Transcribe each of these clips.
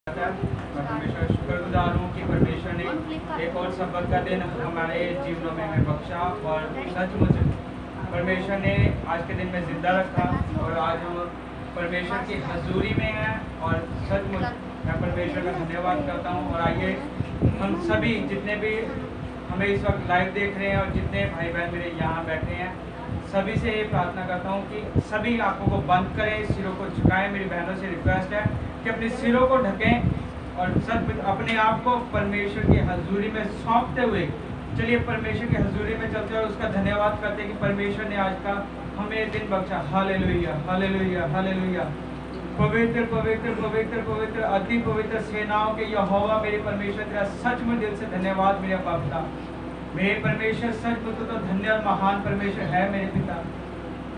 मैं परमेश्वर शुक्रगुजार हूँ कि परमेश्वर ने एक और सबक का दिन हमारे जीवनों में हमें बख्शा और सचमुच परमेश्वर ने आज के दिन में जिंदा रखा और आज हम परमेश्वर की हजूरी में हैं और सचमुच मैं परमेश्वर का धन्यवाद करता हूँ। और आइए हम सभी जितने भी हमें इस वक्त लाइव देख रहे हैं और जितने भाई बहन मेरे यहाँ बैठे हैं सभी से ये प्रार्थना करता हूँ कि सभी आंखों को बंद करें, सिरों को झुकाएं। मेरी बहनों से रिक्वेस्ट है कि अपने सिरों को ढकें और सच अपने आप को परमेश्वर की हजूरी में सौंपते हुए चलिए परमेश्वर की हजूरी में चलते हैं और उसका धन्यवाद करते हैं कि परमेश्वर ने आज का हमें दिन बख्शा। हालेलुया हालेलुया हालेलुया। पवित्र पवित्र पवित्र पवित्र अति पवित्र सेनाओं के यहोवा मेरे परमेश्वर तेरा सचमुच दिल से धन्यवाद मेरे पिता। मेरे परमेश्वर सचमुच तो धन्य और महान परमेश्वर है मेरे पिता।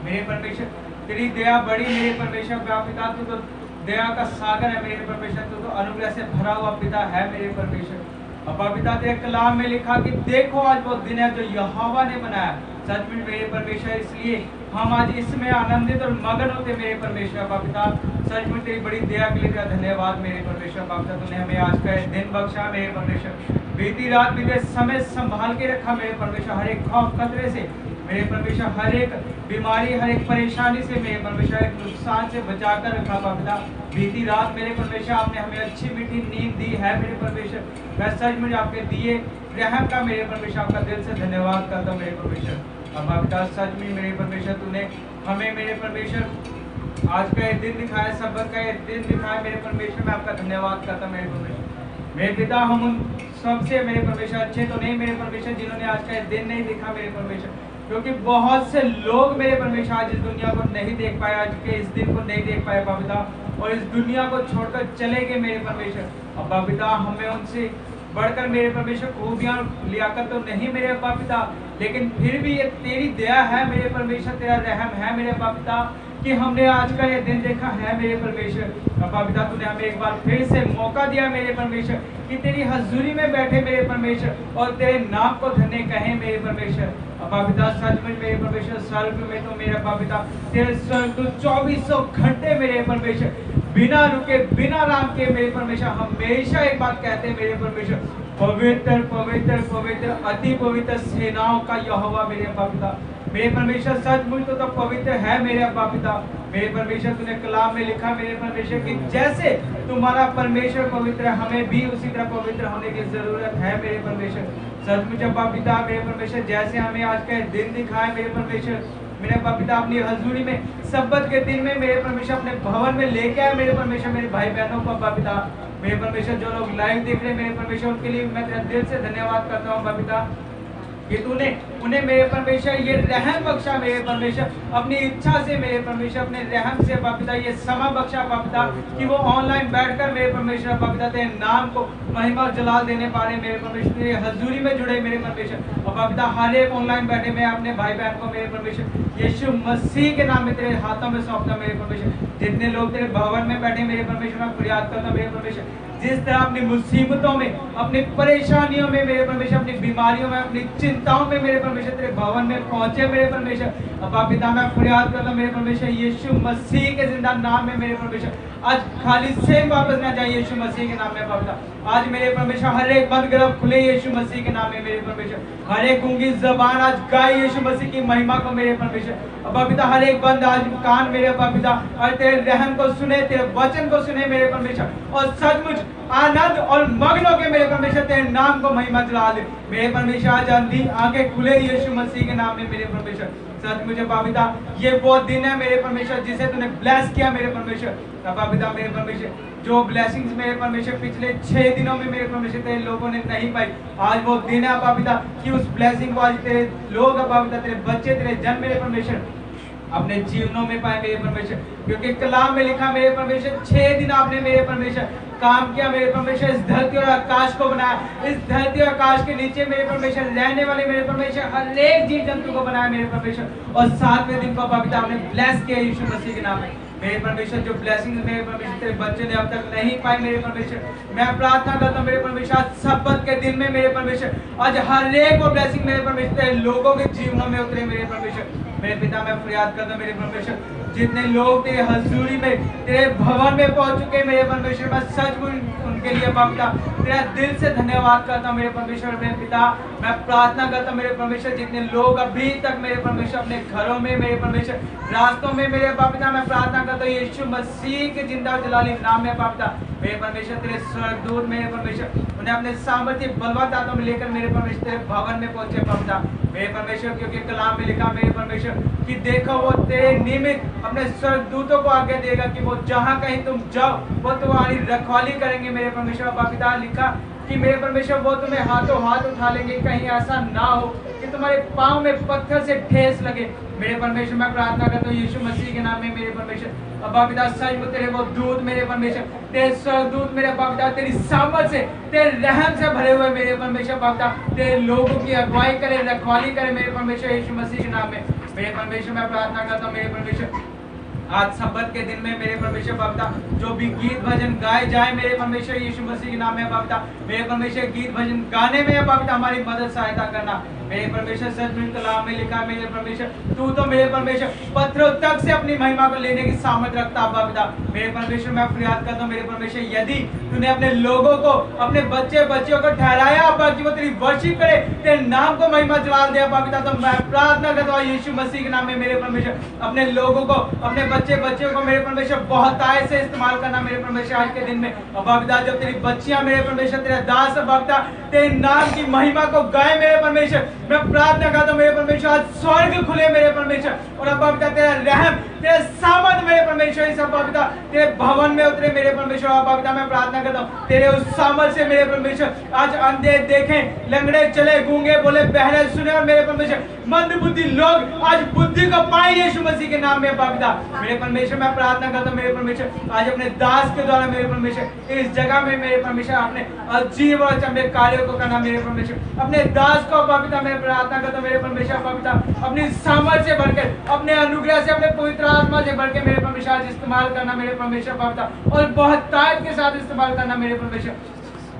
मेरे परमेश्वर तेरी दया बड़ी मेरे परमेश्वर पिता, तू तो दया का सागर है मेरे परमेश्वर, तू तो अनुग्रह से भरा हुआ पिता है मेरे परमेश्वर। अब्बा पिता तेरे कलाम में लिखा कि देखो आज वो दिन है जो यहोवा ने बनाया। सचमुच मेरे परमेश्वर इसलिए हम आज इसमें आनंदित और मगन होते मेरे परमेश्वर अब्बा पिता। सचमुच तेरी बड़ी दया के लिए तेरा धन्यवाद मेरे परमेश्वर अब्बा पिता। तूने हमें आज का दिन बख्शा मेरे परमेश्वर। बीती रात बीते समय संभाल के रखा मेरे परमेश्वर, हर एक खौफ खतरे से मेरे परमेश्वर, हर एक बीमारी हर एक परेशानी से मेरे परमेश्वर, एक नुकसान से बचा कर रखा पिता। बीती रात मेरे परमेश्वर आपने हमें अच्छी मीठी नींद दी है मेरे परमेश्वर। मैं सचमुच आपके दिए रहम का मेरे परमेश्वर आपका दिल से धन्यवाद करता हूँ मेरे परमेश्वर। अब पिता सच में मेरे परमेश्वर तूने हमें मेरे परमेश्वर आज का एक दिन दिखाया, सबक का एक दिन दिखाया मेरे परमेश्वर। मैं आपका धन्यवाद करता हूँ मेरे परमेश्वर। मेरे पिता हम उन सबसे मेरे परमेश्वर अच्छे तो नहीं मेरे परमेश्वर जिन्होंने आज का एक दिन नहीं देखा मेरे परमेश्वर, क्योंकि बहुत से लोग मेरे परमेश्वर आज इस दुनिया को नहीं देख पाए, आज के इस दिन को नहीं देख पाए पिता, और इस दुनिया को छोड़कर चले गए मेरे परमेश्वर। अब्बा पिता हमें उनसे बढ़कर मेरे परमेश्वर खूबियां लियाकत तो नहीं मेरे अब्बा पिता, लेकिन फिर भी ये तेरी दया है मेरे परमेश्वर, तेरा रहम है मेरे अब्बा पिता कि हमने आज का ये दिन देखा है मेरे परमेश्वर। अब्बा पिता तूने हमें एक बार फिर से मौका दिया मेरे परमेश्वर कि तेरी हजूरी में बैठे मेरे परमेश्वर और तेरे नाम को धन्य कहें मेरे परमेश्वर। अब्बा पिता सचमुच मेरे परमेश्वर स्वर्ग में तो मेरे अब्बा पिता तेरे स्वर्ग 2400 घंटे मेरे परमेश्वर बिना रुके बिना राम के मेरे परमेश्वर हमेशा एक बात कहते हैं मेरे परमेश्वर, पवित्र पवित्र पवित्र अति पवित्र सेनाओं का यहोवा मेरे अब्बा पिता। मेरे परमेश्वर सचमुच तो पवित्र है मेरे अब्बा पिता। मेरे परमेश्वर तूने कलाम में लिखा मेरे परमेश्वर कि जैसे तुम्हारा परमेश्वर पवित्र है हमें भी उसी तरह पवित्र होने की जरूरत है मेरे परमेश्वर। सचमुच अब्बा पिता मेरे परमेश्वर जैसे हमें आज का दिन दिखाए मेरे परमेश्वर, मेरे अब्बा पिता अपनी हजूरी में सब्बत के दिन में मेरे परमेश्वर अपने भवन में लेके आए मेरे परमेश्वर मेरे भाई बहनों को अब्बा पिता। मेरे परमेश्वर जो लोग लाइव देख रहे हैं मेरे परमेश्वर उनके लिए मैं तेरा दिल से धन्यवाद करता हूँ अब्बा पिता कि तूने उन्हें मेरे परमेश्वर ये रहम बख्शा मेरे परमेश्वर, अपनी इच्छा से मेरे परमेश्वर अपने रहम से अब्बा पिता ये समा बख्शा अब्बा पिता कि वो ऑनलाइन बैठकर मेरे परमेश्वर अब्बा पिता तेरे नाम को महिमा और जलाल देने पा रहे मेरे परमेश्वर, तेरे हजूरी में जुड़े मेरे परमेश्वर अब्बा पिता। हर एक ऑनलाइन बैठे मैं अपने भाई बहन को मेरे परमेश्वर यीशु मसीह के नाम में तेरे हाथों में सौंपता मेरे परमेश्वर। जितने लोग तेरे भवन में बैठे मेरे परमेश्वर मैं फरियाद करता मेरे परमेश्वर, जिस तरह अपनी मुसीबतों में अपनी परेशानियों में मेरे परमेश्वर अपनी बीमारियों में अपनी चिंताओं में मेरे परमेश्वर तेरे भवन में पहुंचे मेरे परमेश्वर अब्बा पिता मैं फरियाद करता मेरे परमेश्वर यीशु मसीह के जिंदा नाम में मेरे परमेश्वर आज खाली से वापस ना जाए यीशु मसीह के नाम में अब्बा पिता। आज मेरे परमेश्वर हर एक बंद गर्भ खुले यीशु मसीह के नाम में मेरे परमेश्वर, हर एक गूंगी जबान आज गाए यीशु मसीह की महिमा को मेरे परमेश्वर अब्बा पिता। हर एक बंद आज कान मेरे अब्बा पिता और तेरे रहम को सुने, तेरे वचन को सुने मेरे परमेश्वर और सचमुच आनंद और मग्न होकर मेरे परमेश्वर तेरे नाम को महिमा दिला दे मेरे परमेश्वर। आज अंधी आंखें खुले यीशु मसीह के नाम में मेरे परमेश्वर। सचमुच अब्बा पिता ये वो दिन है मेरे परमेश्वर जिसे तूने ब्लेस किया मेरे परमेश्वर अब्बा पिता। मेरे परमेश्वर जो ब्लेसिंग्स मेरे परमेश्वर पिछले 6 दिनों में मेरे परमेश्वर तेरे लोगों ने नहीं पाई, आज वो दिन है अब्बा पिता कि उस ब्लेसिंग को आज तेरे लोग अब्बा पिता तेरे बच्चे तेरे जन मेरे परमेश्वर अपने जीवनों में पाए मेरे परमेश्वर, क्योंकि कलाम में लिखा मेरे परमेश्वर 6 दिन आपने मेरे परमेश्वर काम किया मेरे परमेश्वर, इस धरती और आकाश को बनाया, इस धरती और आकाश के नीचे मेरे परमेश्वर रहने वाले मेरे परमेश्वर हर एक जीव जंतु को बनाया मेरे परमेश्वर, और 7वें दिन को अब्बा पिता आपने ब्लेस किया यीशु मसीह के नाम में मेरे परमेश्वर। जो ब्लेसिंग मेरे परमेश्वर तेरे बच्चे ने अब तक नहीं पाए मेरे परमेश्वर, मैं प्रार्थना करता हूँ मेरे परमेश्वर आज सब्बत के दिन में मेरे परमेश्वर आज हर एक वो ब्लेसिंग मेरे परमेश्वर तेरे लोगों के जीवनों में उतरे मेरे परमेश्वर। मेरे पिता मैं फरियाद करता हूँ मेरे परमेश्वर जितने लोग तेरे हजूरी में, तेरे भवन में पहुंच चुके मेरे परमेश्वर, मैं सचमुच उनके लिए बाप पिता तेरा दिल से धन्यवाद करता हूँ मेरे परमेश्वर। मेरे पिता मैं प्रार्थना करता हूँ मेरे परमेश्वर, जितने लोग अभी तक मेरे परमेश्वर अपने घरों में, मेरे परमेश्वर रास्तों में, मेरे बाप पिता मैं प्रार्थना करता हूँ यीशु मसीह के जिंदा और जलाली नाम में बाप पिता मेरे परमेश्वर तेरे स्वर्गदूत मेरे परमेश्वर उन्हें अपने सामर्थ्य बलवंत हाथों में लेकर मेरे परमेश्वर तेरे भवन में पहुंचे बाप पिता मेरे परमेश्वर, क्योंकि कलाम में लिखा मेरे परमेश्वर कि देखो वो तेरे निमित्त अपने स्वर्गदूतों को आज्ञा देगा कि वो जहां कहीं तुम जाओ वो तुम्हारी रखवाली करेंगे मेरे परमेश्वर। बाप पिता लिखा कि मेरे परमेश्वर वो तुम्हें हाथों हाथ उठा लेंगे, कहीं ऐसा ना हो कि तुम्हारे पांव में पत्थर से ठेस लगे मेरे परमेश्वर। मैं प्रार्थना करता हूँ यीशु मसीह के नाम में मेरे परमेश्वर। अब बाप पिता सच में तेरे वो दूत मेरे परमेश्वर, तेरे स्वर्गदूत मेरे बाप पिता तेरी सामर्थ से, तेरे रहम से भरे हुए मेरे परमेश्वर बाप पिता तेरे लोगों की अगुवाई करे, रखवाली करे मेरे परमेश्वर यीशु मसीह के नाम में मेरे परमेश्वर। मैं प्रार्थना करता हूँ मेरे परमेश्वर आज सब्बत के दिन में मेरे परमेश्वर बाप पिता जो भी गीत भजन गाए जाए मेरे परमेश्वर यीशु मसीह के नाम में बाप पिता मेरे परमेश्वर गीत भजन गाने में बाप पिता हमारी मदद सहायता करना मेरे परमेश्वर। सच में कलाम में लिखा मेरे परमेश्वर तू तो मेरे परमेश्वर पत्थरों तक से अपनी महिमा को लेने की सामर्थ्य रखता बाप पिता मेरे परमेश्वर। मैं फरियाद करता हूँ मेरे परमेश्वर, यदि तूने अपने लोगों को, अपने बच्चे बच्चियों को ठहराया अब्बा कि वो तेरी वर्शिप करे, तेरे नाम को महिमा जलाल दे बाप पिता, तो मैं प्रार्थना करता हूँ यीशु मसीह के नाम में मेरे परमेश्वर अपने लोगों को, अपने बच्चे बच्चियों को मेरे परमेश्वर बहुत आय से इस्तेमाल करना मेरे परमेश्वर आज के दिन में बाप पिता। जब तेरी बच्चियां मेरे परमेश्वर तेरे दास बाप पिता तेरे नाम की महिमा को गाए मेरे परमेश्वर, मैं प्रार्थना करता हूँ मेरे परमेश्वर आज स्वर्ग खुले मेरे परमेश्वर और अब पिता तेरा रहम, तेरे सामर्थ मेरे परमेश्वर इस बाप पिता तेरे भवन में उतरे मेरे परमेश्वर। बाप पिता मैं प्रार्थना करता हूँ तेरे उस सामर्थ से मेरे परमेश्वर आज अंधे देखें, लंगड़े चले, गूंगे बोले, बहरे सुने और मेरे परमेश्वर मंद बुद्धि लोग आज बुद्धि को पाए यीशु मसीह के नाम में बाप पिता मेरे परमेश्वर। मैं प्रार्थना करता हूँ मेरे परमेश्वर आज अपने दास के द्वारा मेरे परमेश्वर इस जगह में मेरे परमेश्वर अपने अजीब और अचंभे कार्यों को करना मेरे परमेश्वर। अपने दास को बाप पिता मैं प्रार्थना करता हूँ मेरे परमेश्वर बाप पिता अपनी सामर्थ से भरकर, अपने अनुग्रह से, अपने पवित्र आत्मा से भरकर मेरे परमेश्वर आज इस्तेमाल करना मेरे परमेश्वर बाप पिता और बहुत ताकत के साथ इस्तेमाल करना मेरे परमेश्वर।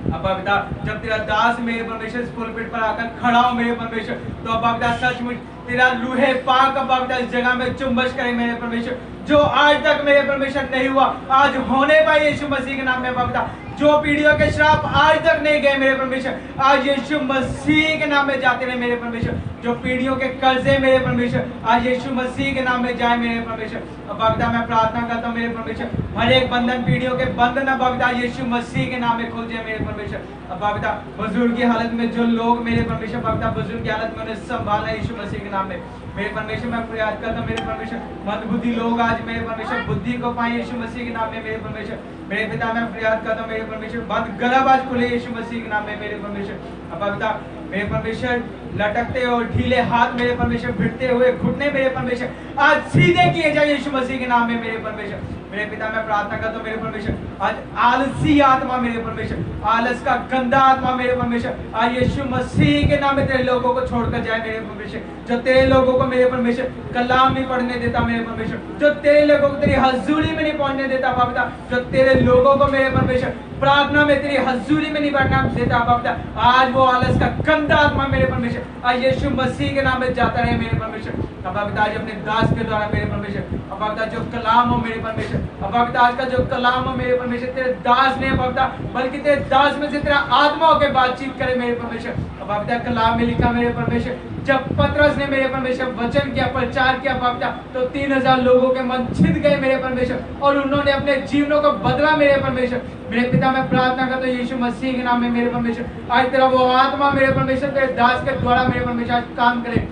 अब्बा पिता जब तेरा दास मेरे परमेश्वर इस पुलपिट पर आकर खड़ा हो मेरे परमेश्वर, तो अब्बा पिता सचमुच तेरा रूहे पाक अब्बा पिता इस जगह में चुंबश करे मेरे परमेश्वर, जो आज तक मेरे परमेश्वर नहीं हुआ आज होने पाए यीशु मसीह के नाम में अब्बा पिता। जो पीढ़ियों के श्राप आज तक नहीं गए मेरे परमेश्वर आज यीशु मसीह के नाम में जाते रहे मेरे परमेश्वर। जो पीढ़ियों के कर्जे मेरे परमेश्वर आज यीशु मसीह के नाम में जाए मेरे परमेश्वर। अब्बा पिता मैं प्रार्थना करता हूँ मेरे परमेश्वर हर एक बंधन, पीढ़ियों के बंधन अब्बा पिता यीशु मसीह के नाम में खुल जाए मेरे परमेश्वर। अब्बा पिता बुजुर्ग की हालत में जो लोग मेरे परमेश्वर अब्बा पिता बुजुर्ग की हालत में उन्हें संभालना यीशु मसीह के नाम में मेरे परमेश्वर। मैं प्रयास करता हूँ मेरे परमेश्वर मंदबुद्धि लोग आज मेरे परमेश्वर बुद्धि को पाए यीशु मसीह के नाम में मेरे परमेश्वर। मेरे पिता मैं प्रयास करता हूँ मेरे परमेश्वर बंद गला आज खुले यीशु मसीह के नाम में मेरे परमेश्वर। अब्बा पिता मेरे परमेश्वर लटकते और ढीले हाथ मेरे परमेश्वर, भिड़ते हुए घुटने मेरे परमेश्वर आज सीधे किए जाए यीशु मसीह के नाम में मेरे परमेश्वर। मेरे पिता मैं प्रार्थना करता हूँ मेरे परमेश्वर आज आलसी आत्मा मेरे परमेश्वर, आलस का गंदा आत्मा मेरे परमेश्वर आज यीशु मसीह के नाम में तेरे लोगों को छोड़कर जाए मेरे परमेश्वर। जो तेरे लोगों को मेरे परमेश्वर कलाम नहीं पढ़ने देता मेरे परमेश्वर, जो तेरे लोगों को तेरी हजूरी में नहीं पहुंचने देता बाप पिता, जो तेरे लोगों को मेरे परमेश्वर प्रार्थना में तेरी हजूरी में नहीं बैठना देता बाप पिता, आज वो आलस का गंदा आत्मा मेरे परमेश्वर आज यीशु मसीह के नाम में जाता रहे मेरे परमेश्वर। अब्बा पिता आज अपने दास के द्वारा मेरे परमेश्वर अब्बा पिता जो कलाम हो मेरे परमेश्वर, अब्बा पिता आज का जो कलाम हो मेरे परमेश्वर तेरे दास ने अब्बा पिता बल्कि तेरे दास में से तेरा आत्मा होकर बातचीत करे मेरे परमेश्वर। अब्बा पिता कलाम में लिखा मेरे परमेश्वर जब पतरस ने मेरे परमेश्वर वचन किया, प्रचार किया बाप पिता, तो 3000 लोगों के मन छिद गए मेरे परमेश्वर और उन्होंने अपने जीवनों को बदला मेरे परमेश्वर। मेरे पिता मैं प्रार्थना करता हूँ यीशु मसीह के नाम में मेरे परमेश्वर आज तेरा वो आत्मा मेरे परमेश्वर तेरे दास के द्वारा मेरे परमेश्वर आज काम करे।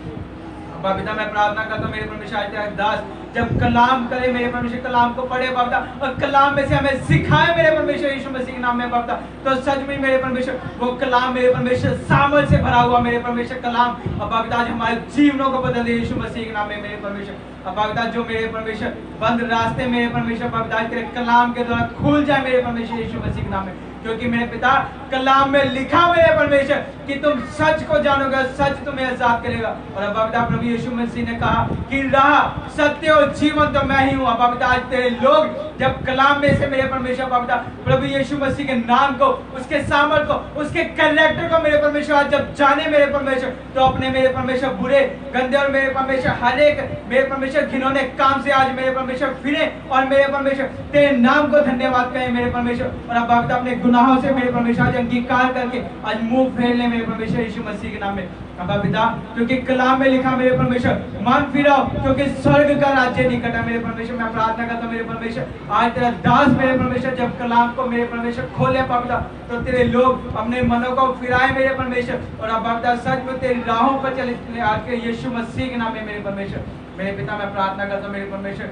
अब्बा पिता मैं प्रार्थना करता हूँ मेरे परमेश्वर आज तेरा दास जब कलाम करे मेरे परमेश्वर, कलाम को पढ़े बाप पिता और कलाम में से हमें सिखाए मेरे परमेश्वर यीशु मसीह के नाम में बाप पिता, तो सच में मेरे परमेश्वर वो कलाम मेरे परमेश्वर सामर्थ से भरा हुआ मेरे परमेश्वर कलाम अब्बा पिता आज हमारे जीवनों को बदल दे यीशु मसीह के नाम में मेरे परमेश्वर। अब्बा पिता जो मेरे परमेश्वर बंद रास्ते मेरे परमेश्वर बाप पिता तेरे कलाम के द्वारा खुल जाए मेरे परमेश्वर यीशु मसीह के नाम में, क्योंकि मेरे पिता कलाम में लिखा मेरे परमेश्वर कि तुम सच को जानोगे, सच तुम्हें आजाद करेगा। और अब्बा पिता प्रभु यीशु मसीह ने कहा कि राह, सत्य हो जीवन तो मैं ही हूँ। अब्बा पिता आज तेरे लोग जब कलाम में से मेरे परमेश्वर अब्बा पिता प्रभु यीशु मसीह के नाम को, उसके सामर्थ को, उसके कैरेक्टर को मेरे परमेश्वर आज जब जाने मेरे परमेश्वर, तो अपने मेरे परमेश्वर बुरे गंदे और मेरे परमेश्वर हर एक मेरे परमेश्वर घिनौने काम से आज मेरे परमेश्वर फिरे और मेरे परमेश्वर तेरे नाम को धन्यवाद कहें मेरे परमेश्वर। और अब्बा पिता अपने गुनाहों से मेरे परमेश्वर आज अंगीकार करके आज मुंह फेर ले मेरे परमेश्वर यीशु मसीह के नाम में अब्बा पिता, क्योंकि कलाम में लिखा मेरे परमेश्वर मन फिराओ क्योंकि स्वर्ग का राज्य निकट है मेरे परमेश्वर। मैं प्रार्थना करता हूँ मेरे परमेश्वर आज तेरा दास मेरे परमेश्वर जब कलाम को मेरे परमेश्वर खोले अब्बा पिता, तो तेरे लोग अपने मनों को फिराए मेरे परमेश्वर और अब्बा पिता सच में तेरी राहों पर चले आज के यीशु मसीह के नाम में मेरे परमेश्वर। मेरे पिता मैं प्रार्थना करता हूँ मेरे परमेश्वर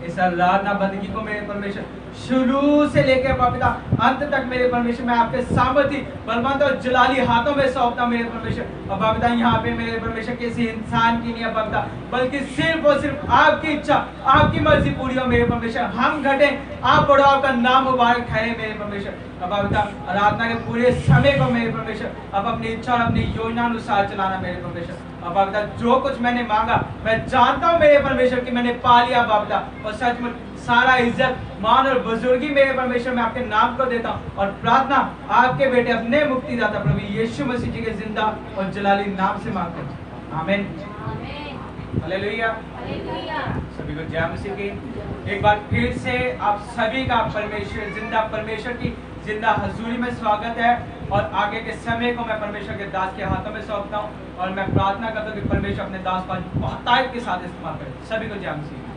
इस आराधना बंदगी को मेरे परमेश्वर शुरू से लेकर अब्बा पिता अंत तक मेरे परमेश्वर मैं आपके सामर्थी बलवंत और जलाली हाथों में सौंपता हूं मेरे परमेश्वर। अब्बा पिता यहाँ पे मेरे परमेश्वर किसी इंसान की नहीं अब्बा पिता, बल्कि सिर्फ और सिर्फ आपकी इच्छा आपकी मर्जी पूरी हो मेरे परमेश्वर। हम घटे आप बढ़ो, आपका नाम मुबारक ठहरे मेरे परमेश्वर। अब्बा पिता आराधना के पूरे समय को मेरे परमेश्वर अब अपनी इच्छा और अपनी योजना अनुसार चलाना मेरे परमेश्वर। अब्बा पिता जो कुछ मैंने मांगा मैं जानता हूँ मेरे परमेश्वर कि मैंने पा लिया अब्बा पिता, और सच में सारा इज्जत मान और बुजुर्गी मेरे परमेश्वर मैं आपके नाम को देता हूँ और प्रार्थना आपके बेटे अपने मुक्तिदाता प्रभु यीशु मसीह जी के जिंदा और जलाली नाम से मांगते हैं, आमीन। हालेलुया। सभी को जय मसीह की। एक बार फिर से आप सभी का परमेश्वर जिंदा परमेश्वर की जिंदा हजूरी में स्वागत है और आगे के समय को मैं परमेश्वर के दास के हाथों में सौंपता हूँ और मैं प्रार्थना करता हूँ कि परमेश्वर अपने दास को बहुतायत के साथ इस्तेमाल करे। सभी को जय मसीह।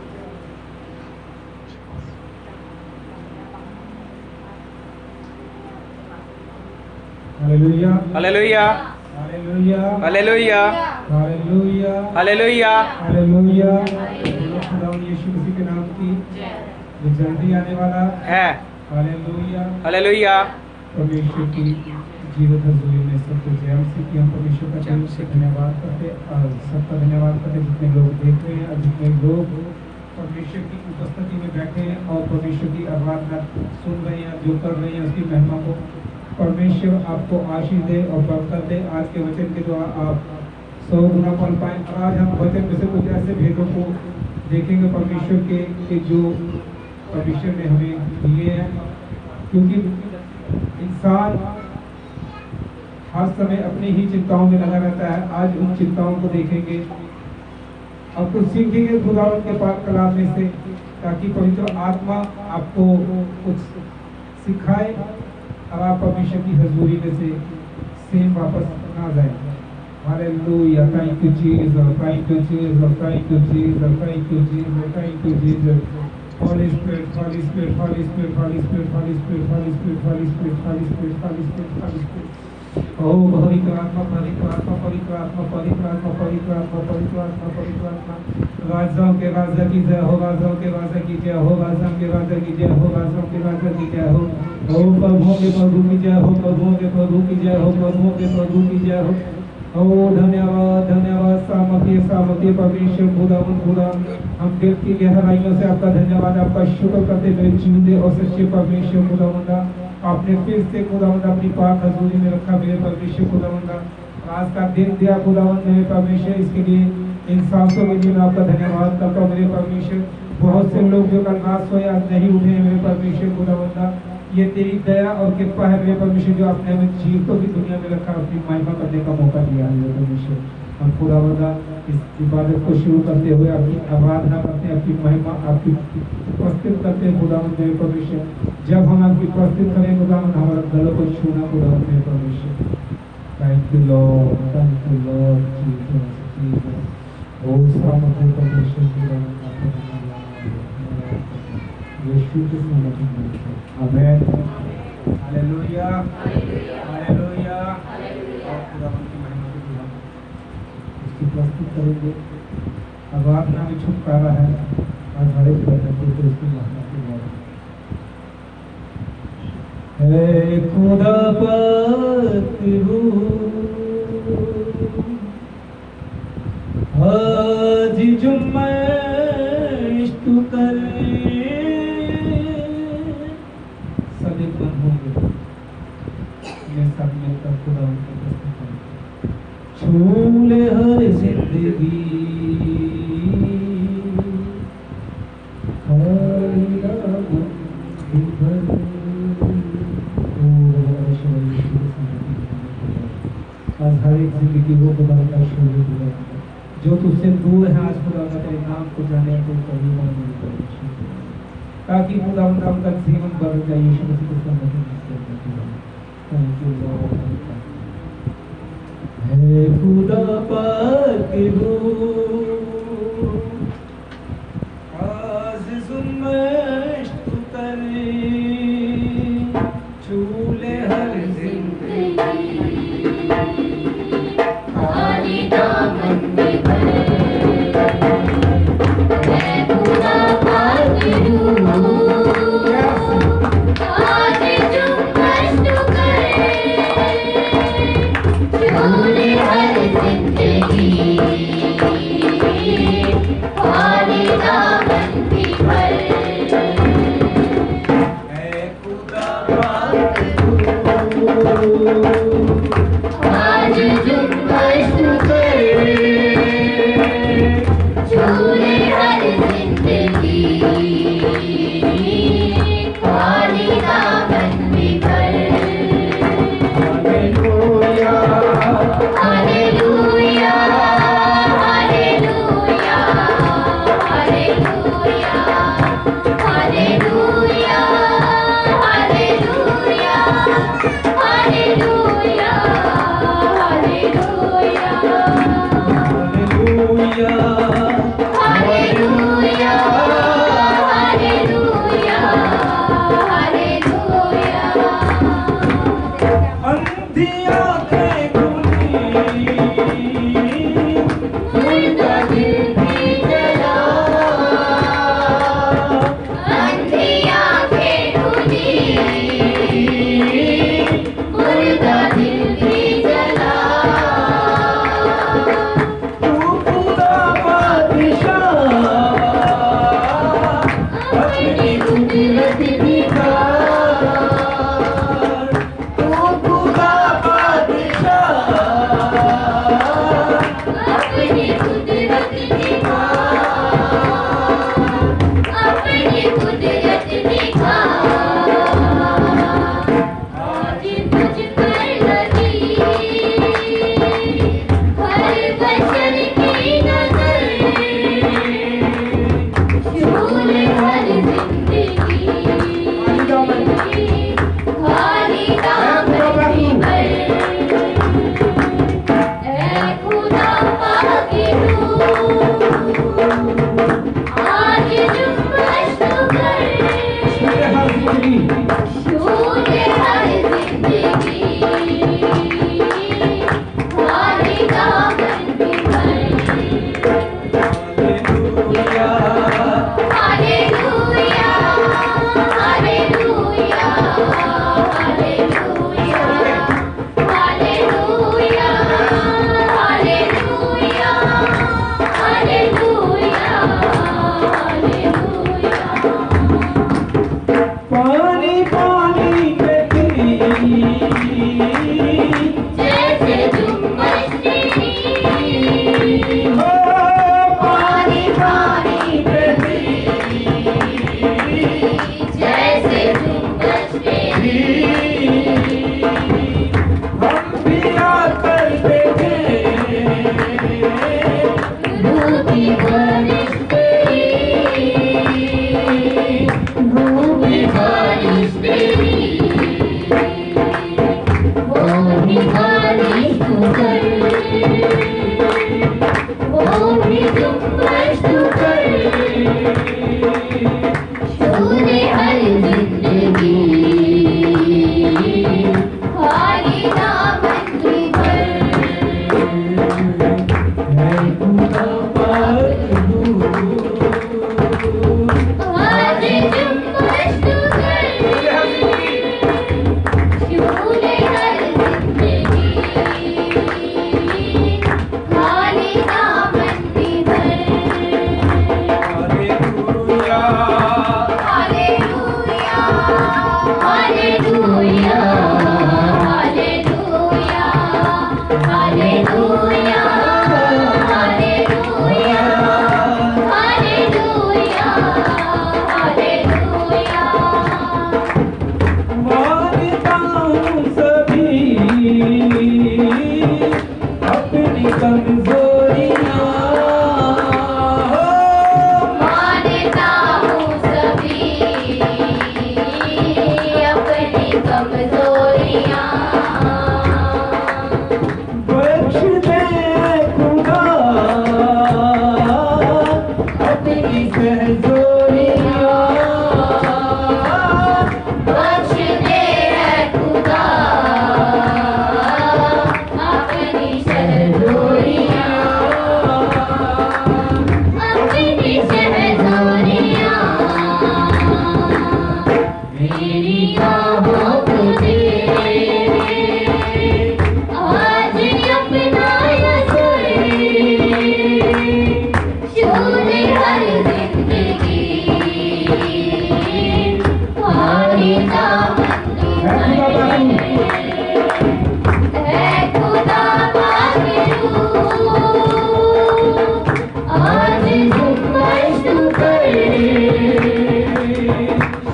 हालेलुया हालेलुया हालेलुया हालेलुया हालेलुया हालेलुया हालेलुया। खुदा यीशु मसीह के नाम की जो जल्दी आने वाला है। Hallelujah hallelujah. परमेश्वर की जीवित हजूरी में सबको जय मसीह की हम परमेश्वर का दिल से धन्यवाद करते और सबका धन्यवाद करते जितने लोग देख रहे हैं और जितने लोग परमेश्वर की उपस्थिति में बैठे हैं और परमेश्वर की आराधना सुन रहे हैं, जो कर रहे हैं उसकी महिमा को परमेश्वर आपको आशीष दे और बरकत दे। आज के वचन के द्वारा आप 100 गुना पल पाए। आज हम वचन में से कुछ ऐसे भेदों को देखेंगे परमेश्वर के जो परमेश्वर ने हमें दिए हैं, क्योंकि इंसान हर समय अपनी ही चिंताओं में लगा रहता है। आज उन चिंताओं को देखेंगे और कुछ सीखेंगे खुदावंद के पाक कलाम में से, ताकि पवित्र आत्मा आपको कुछ सिखाए और आप परमेश्वर की हजूरी में से सेम वापस ना जाए। Hallelujah. Thank you Jesus, thank you Jesus, thank you Jesus, thank you Jesus, thank you Jesus. Holy Spirit, Holy Spirit, Holy Spirit, Holy Spirit, Holy Spirit, Holy Spirit, Holy Spirit, Holy Spirit, Holy Spirit, Holy Spirit. Oh, पवित्र आत्मा, पवित्र आत्मा, पवित्र आत्मा, पवित्र आत्मा, पवित्र आत्मा, पवित्र आत्मा, पवित्र आत्मा। राजाओं के राजा की जय हो, राजाओं के राजा की जय हो, राजाओं के राजा की जय हो, राजाओं के राजा की जय हो। ओ प्रभुओं के प्रभु की जय हो, प्रभुओं के प्रभु की जय हो, प्रभुओं के प्रभु की जय हो। ओ धन्यवाद, धन्यवाद सामर्थ्य परमेश्वर खुदावंद खुदा, हम दिल की गहराइयों से आपका धन्यवाद, आपका शुक्र करते हुए जीवते और सच्चे परमेश्वर खुदावंदा, आपने फिर से खुदावंद अपनी पाक हजूरी में रखा मेरे परमेश्वर खुदावंदा। आज का दिन दिया खुदावंद मेरे परमेश्वर, इसके लिए इन सांसों के लिए मैं आपका धन्यवाद करता हूँ मेरे परमेश्वर। बहुत से लोग जो कल रात सोए आज नहीं उठे मेरे परमेश्वर खुदावंदा, ये तेरी दया और कृपा है मेरे परमेश्वर, जो आपने हमें जीवतों की दुनिया में रखा, अपनी महिमा करने का मौका दिया है मेरे परमेश्वर। हम खुदावंदा इस इबादत को शुरू करते हुए आपकी आराधना करते हैं, आपकी महिमा आपकी उपस्थित करते हैं खुदावंद मेरे परमेश्वर। जब हम आपकी उपस्थित करें खुदावंद, हमारा गलों को छूना खुदावंद मेरे परमेश्वर। Thank you Lord, thank you Lord Jesus, Jesus. ओ सामर्थ्य परमेश्वर खुदावंद आपका धन्यवाद यीशु के नाम में। आमीन। Hallelujah hallelujah. और खुदावंद की महिमा को हम इसकी प्रस्तुत करेंगे। आराधना में छुटकारा है और हरे प्रभु को इसकी महिमा की बात है। खुदा पतरू आज जुम्मश तू कर, सब एक मन होंगे ये सब मिलकर खुदा उनका प्रस्तुत करें। छूले हर जिंदगी हर एक जिंदगी वो खुदा का शुरू हुआ। जो तुझसे दूर है आज खुदा का तेरे नाम को जाने को कभी नहीं परमेश्वर, ताकि खुदा उनका जीवन बदल जाए यीशु मसीह के नाम में। Thank you Lord. है खुदा पाक रूह चूले हर खाली दामन में भरे मैं खुदा पाक रूह आज जो कष्ट करे चूले हर जिंदगी खाली दामन में भरे आज जो कष्ट करे चूले हर जिंदगी खाली दामन में भरे। हालेलुया हालेलुया हालेलुया हालेलुया हालेलुया हालेलुया हालेलुया हालेलुया जोड़ियां बख्श दे खुदा अपनी सहजोरियां बख्श दे खुदा अपनी सहजोरियां अपनी सहजोरियां मेरी बाहों को दे आज अपना यसर शोर हर जिंदगी तुम्हारी दामन है खुदा बागरू आज जुम्मश कर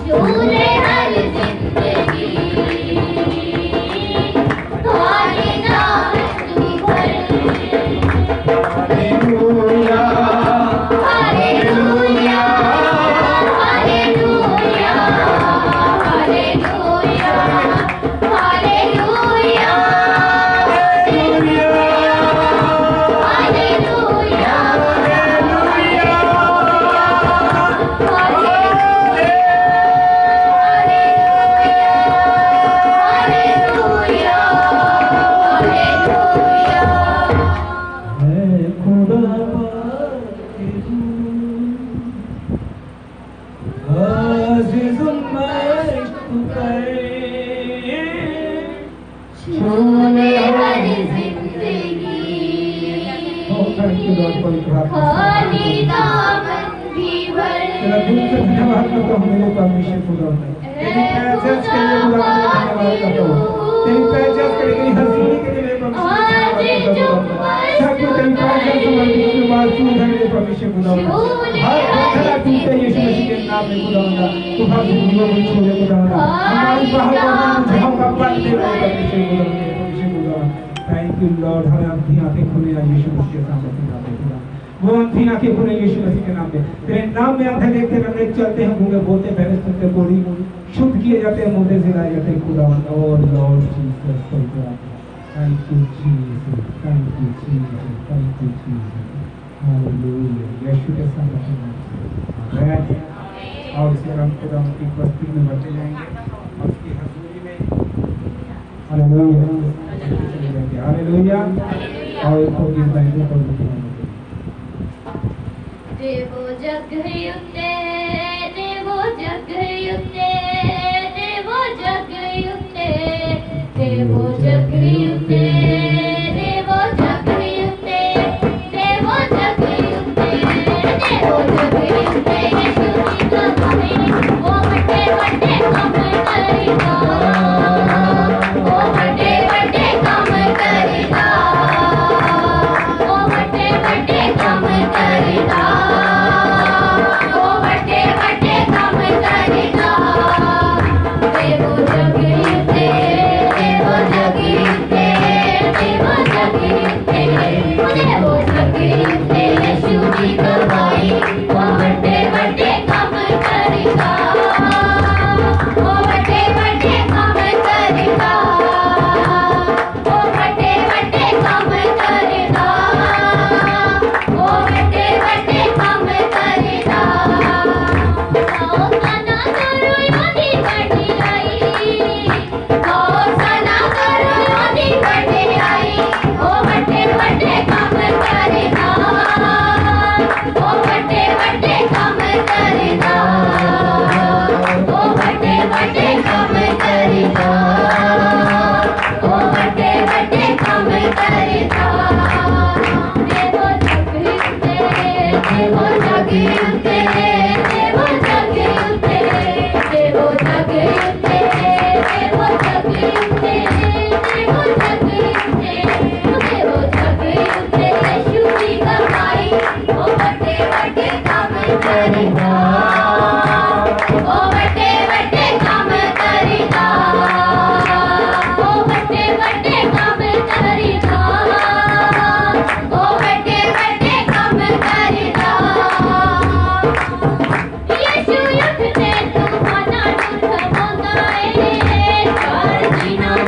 शोर हर जिंदगी तुम्हारी दामन पर हालेलुया हालेलुया हालेलुया हालेलुया हालेलुया हालेलुया हालेलुया हालेलुया है खुदा अज़ीज़ुल शोर हर जिंदगी thank you Lord for your खाली दामन भी भर तेरा दिल से धन्यवाद करता हूँ मेरे परमेश्वर खुदा तेरी प्रेजेंस के लिए खुदा धन्यवाद करता हूँ तेरी प्रेजेंस के लिए तेरी हज़ूरी के लिए सब कुछ तेरी प्रेजेंस हमारे बीच में मौजूद है मेरे परमेश्वर खुदा हर खतरा टूटे यीशु मसीह के नाम में खुदा तू हर जिंदगियों में छोड़े खुदा हमारी बाहर जहाँ का पल दे मेरे परमेश्वर खुदा थैंक यू लॉर्ड हमें अपनी आंखें खुले यीशु मसीह के सामने खुदा वो अपनी आंखें खुले यीशु मसीह के नाम में तेरे नाम में आंखें देखते रंगे चलते हैं गूंगे बोलते बहरे सुनते बोली शुद्ध किए जाते हैं मुर्दे जिलाए जाते हैं खुदा और Lord Jesus thank you Jesus thank you Jesus thank you Jesus हालेलुया यीशु के सामने आमेन और इसे हम खुदा की उपस्थिति में बढ़ते जाएंगे और उसकी हजूरी में हालेलुया चले जाएंगे हालेलुया और इसको इस बाइबल को लिखेंगे देवो जग युक्ते देवो जग युक्ते देवो जग युक्ते देवो जग युक्ते देवो जग युक्ते देवो जग युक्ते देवो जग युक्ते यीशु की कमाई वो बड़े बड़े काम करेगा वो बड़े बड़े काम करेगा वो बड़े बड़े काम करेगा वो बड़े बड़े काम करेगा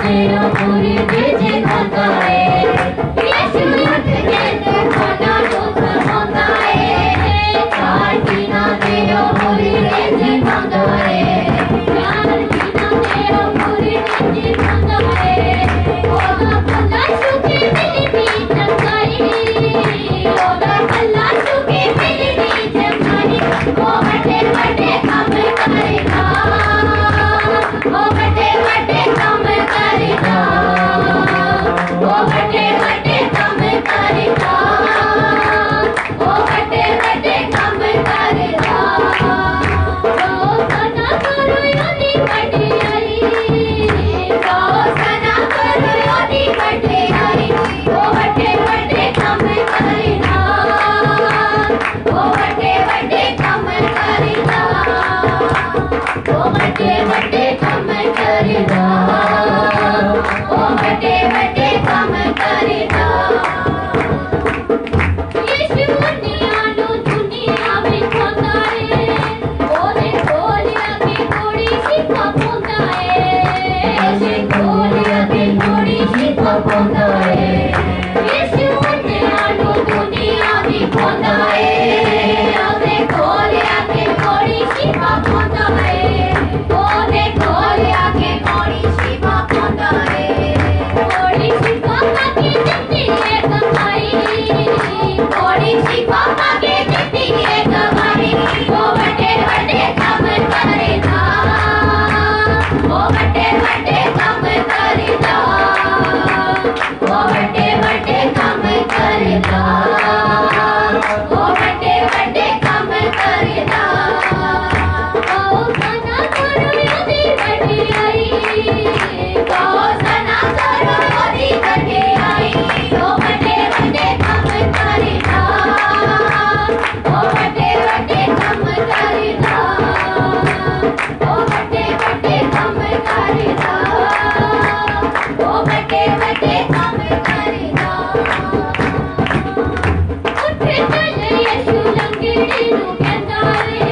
तेरा पूरी तुझे खाता है यीशु युद्ध के तूफाना डूब होता है प्रार्थना तेरा पूरी तुझे खाता है प्रार्थना तेरा पूरी तुझे खाता है ओदा भला सुखे मिली भी चंगाई ओदा भला सुखे मिली भी चंगाई ओ बड़े बड़े काम करेगा ओ बड़े बड़े काम करेगा ओ बड़े बड़े काम करेगा ओ बड़े बड़े काम करेगा रोज़ाना करो योदी बढ़ियाई रोज़ाना करो योदी बढ़ियाई ओ बड़े बड़े काम करेगा ओ बड़े बड़े काम करेगा ओ बड़े बड़े काम करेगा ओ बड़े बड़े काम करेगा यीशु दुनिया में खोता है ओने खोलिया के थोड़ी सी पापोंदा है ऐसे खोलिया के थोड़ी सी पापोंदा है यीशु दुनिया में खोता है ओने खोलिया के थोड़ी सी पापोंदा है ओने खोलिया के थोड़ी सी पापोंदा है थोड़ी सी पापा की जिंदगी है कमाई थोड़ी सी पापा की जिंदगी है कमाई वो बड़े बड़े काम करेगा वो बड़े बड़े काम करेगा वो बड़े बड़े काम करेगा वो बड़े बड़े काम करेगा ओ सना करो यदि बढ़ियाई ओ सना करो यदि बढ़ियाई ओ बड़े बड़े काम करेगा ओ बड़े बड़े काम करेगा ओ बड़े बड़े काम करेगा ओ बड़े बड़े काम करेगा उठ चल यीशु लंगड़ी नु कहता है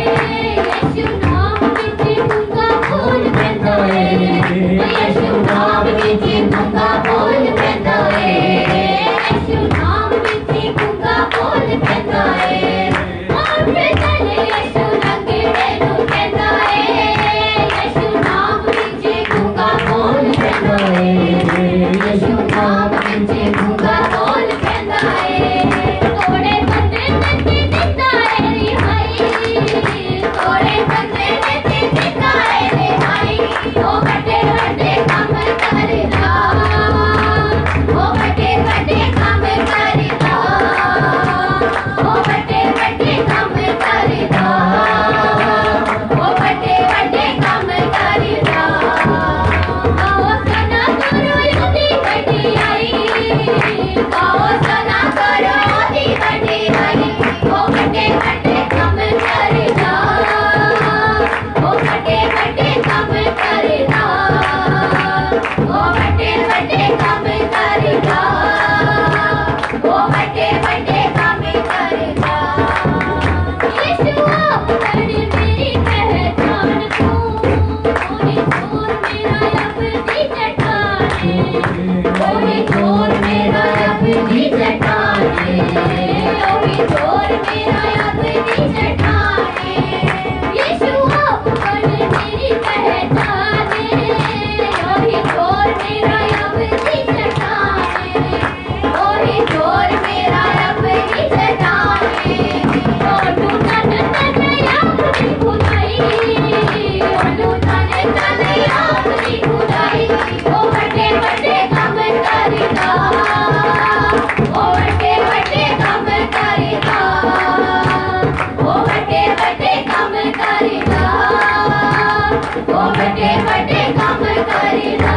यीशु नाम विच गूंगा बोल पैंदा है यीशु नाम विच गूंगा बोल पैंदा है यीशु नाम विच गूंगा बोल पैंदा है उठ चल यीशु लंगड़ी नु कहता है यीशु नाम विच गूंगा बोल पैंदा है यीशु नाम विच गूंगा बोल पैंदा है थोड़े बंदे नदी दिता है रिहाई थोड़े बंदे नदी दिता है रिहाई ओ बड़े बड़े काम करेगा ओ बड़े बड़े काम करेगा ओ बड़े बड़े काम करेगा ओ बड़े बड़े काम करेगा ओ सना करो यदि बढ़ियाई ओ सना करो यदि बढ़ियाई ओ बड़े बड़े काम करेगा ओ बड़े बड़े काम करेगा ओ बड़े बड़े काम करेगा ओ बड़े बड़े काम करेगा यीशु आप बड़ी मेरी पहचान तू ओने छोर मेरा अपनी चट्टान ओने छोर मेरा अपनी चट्टान ओने छोर मेरा अपनी चट्टान यीशु आप बड़ी मेरी पहचान ओने छोर मेरा अपनी चट्टान ओने छोर मेरा अपनी चट्टान ओ टूटा नन्ना अपनी खुदाई ओ टूटा नन्ना अपनी खुदाई ओ बड़े बड़े काम करेगा ओ बड़े बड़े काम करेगा ओ बड़े बड़े काम करेगा ओ बड़े बड़े काम करेगा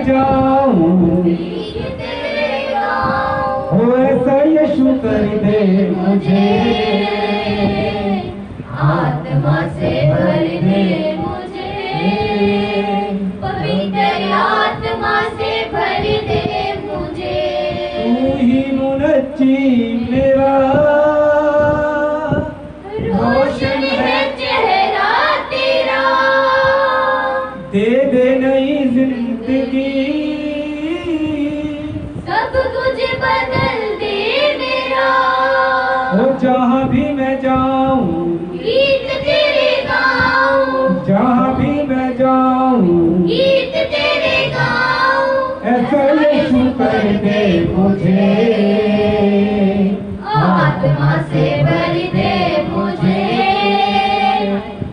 जाऊं हो ऐसा यीशु कर दे मुझे, आत्मा से भर दे मुझे, पवित्र आत्मा से भर दे मुझे। तू ही मुनच्ची मेरा, रोशन है चेहरा तेरा, दे दे नई जिंदगी, सब कुछ बदल दे मेरा। हो जहाँ भी मैं जाऊं गीत तेरे गाऊं, जहाँ भी मैं जाऊं गीत तेरे गाऊं। ऐसा यीशु कर दे मुझे, आत्मा से भर दे मुझे,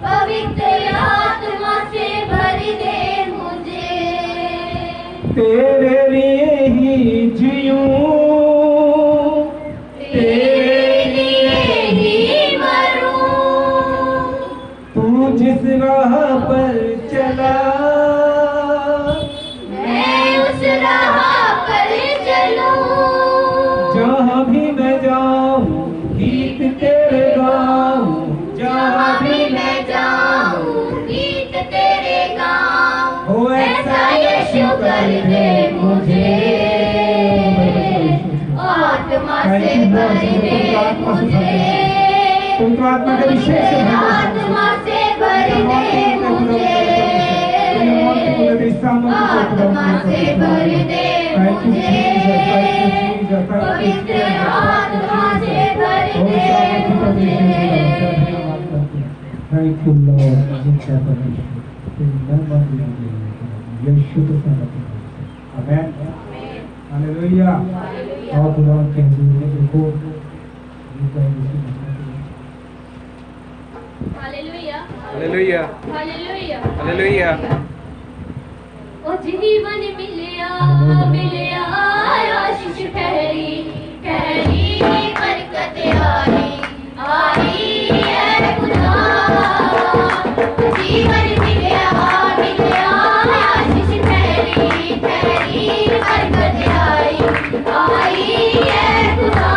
पवित्र आत्मा से भर दे मुझे। तेरे लिए ही जीऊं, तेरे लिए ही मरूं, तू जिस राह पर चला मैं उस राह पर चलूं। जहाँ भी मैं जाऊं गीत तेरे गाऊं, जहाँ भी मैं जाऊं गीत तेरे गाऊं। हो ऐसा यीशु कर दे मुझे, आत्मा से भर दे मुझे, पवित्र आत्मा के विशेष से भर दे। आत्मा से भर दे मुझे, आत्मा से भर दे मुझे, पवित्र आत्मा से भर दे मुझे। Thank you, Lord. यीशु के साथ आमेन, हालेलुया। और खुदा के हुजूर में देखो हालेलुया, हालेलुया, हालेलुया, हालेलुया। ओ जीवन मिलिया मिलिया, आशीष ठहरी ठहरी, बरकत आई आई है खुदा। जीवन मिलिया मिलिया, आशीष ठहरी ठहरी, बरकत आई आई है खुदा।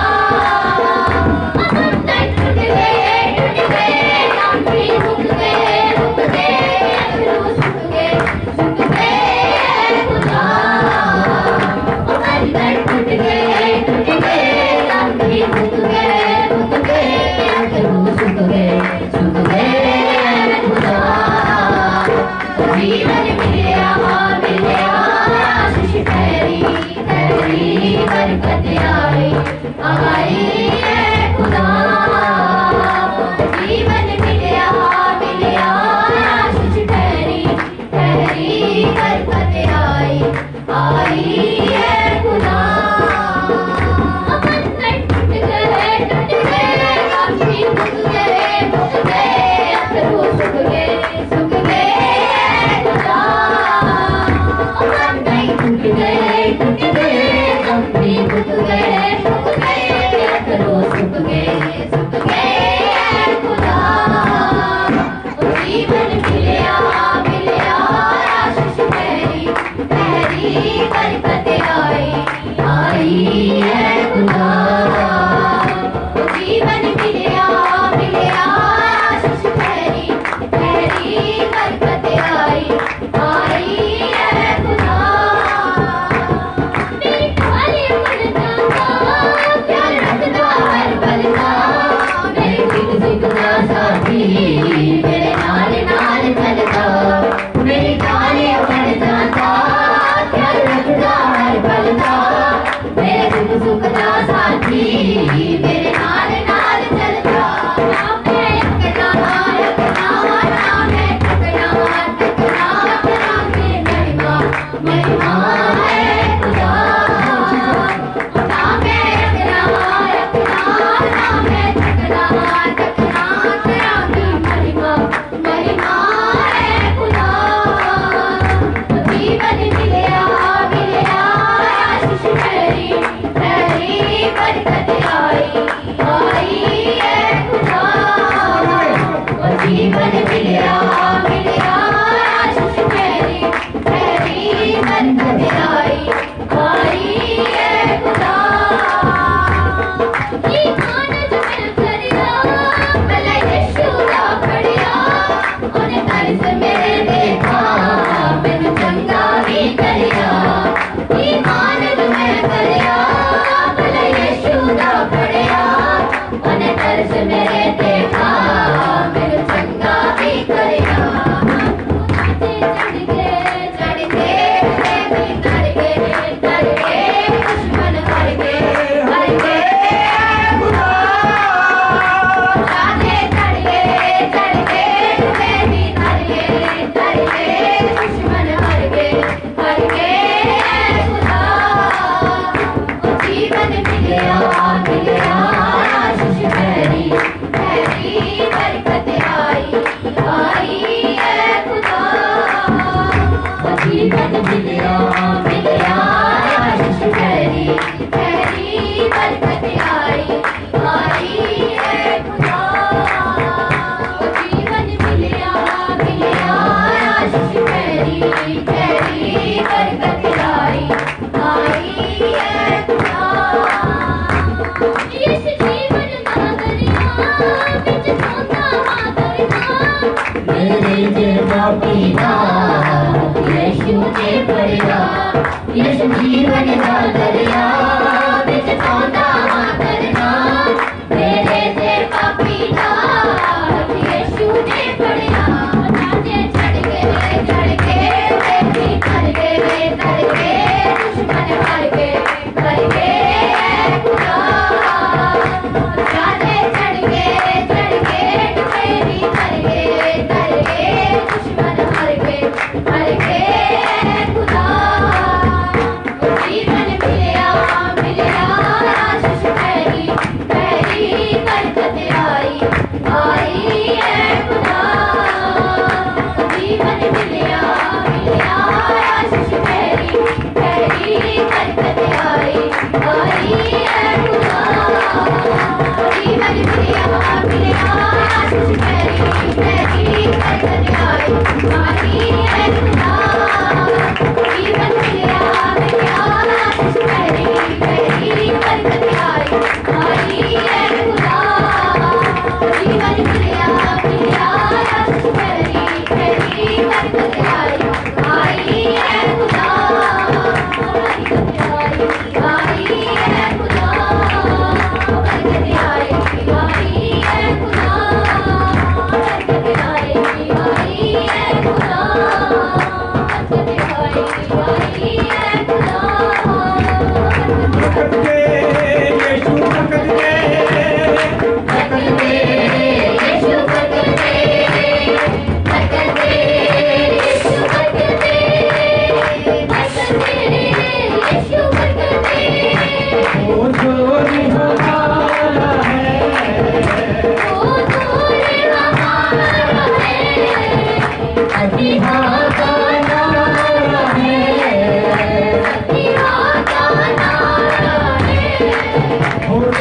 बंधन टूट गए नामी रुक गए सुख गए खुदा। बंधन टूट गए नामी रुक गए सुख गए खुदा। जीवन मिलिया आशीष ठहरी ठहरी, बरकत आई आई है खुदा। जीवन मिलिया आशीष ठहरी ठहरी, बरकत आई आई है खुदा। बंधन टूट गए काफी मुझ गए अथरू सुख गए खुदा। बंधन टूट गए काफी मुझ गए अथरू सुख गए खुदा। जीवन मिलिया आशीष ठहरी ठहरी, बरकत आई आई है खुदा। जीवन मिलिया आशीष ठहरी ठहरी, बरकत आई आई है खुदा। मेरी खाली पड़ता प्यार रखता हर पल का, मेरे सुख का साथी मेरे नाल नाल चलता। मेरी खाली पड़ता प्यार रखता हर पल का, मेरे सुख का साथी मेरे नाल नाल चलता। नाम है रखना नाम है रखना में महिमा महिमा है खुदा। नाम है रखना नाम है रखना में महिमा महिमा है खुदा। जीवन मिलिया आशीष ठहरी ठहरी, बरकत आई आई है खुदा। जीवन मिलिया आशीष ठहरी ठहरी, बरकत लीजिए पापीदा यीशु ने पड़िया यीशु जीवन का दरिया बिच सौंदा करना मेरे से पापीदा यीशु ने पड़िया नाचे चढ़ के बेटी कर के दुश्मन हार के खुदा नाचे चढ़ के बेटी कर के दुश्मन हार के खुदा जीवन मिलिया आशीष पैरी बरकत आई है खुदा जीवन मिलिया आशीष पैरी बरकत आई है खुदा जीवन मिलिया आशीष पैरी बरकत आई है खुदा जीवन मिलिया आशीष पैरी बरकत आई है खुदा जीवन मिलिया आशीष पैरी बरकत आई है खुदा बरकत आई है खुदा बरकत आई है खुदा बरकत आई है खुदा बरकत आई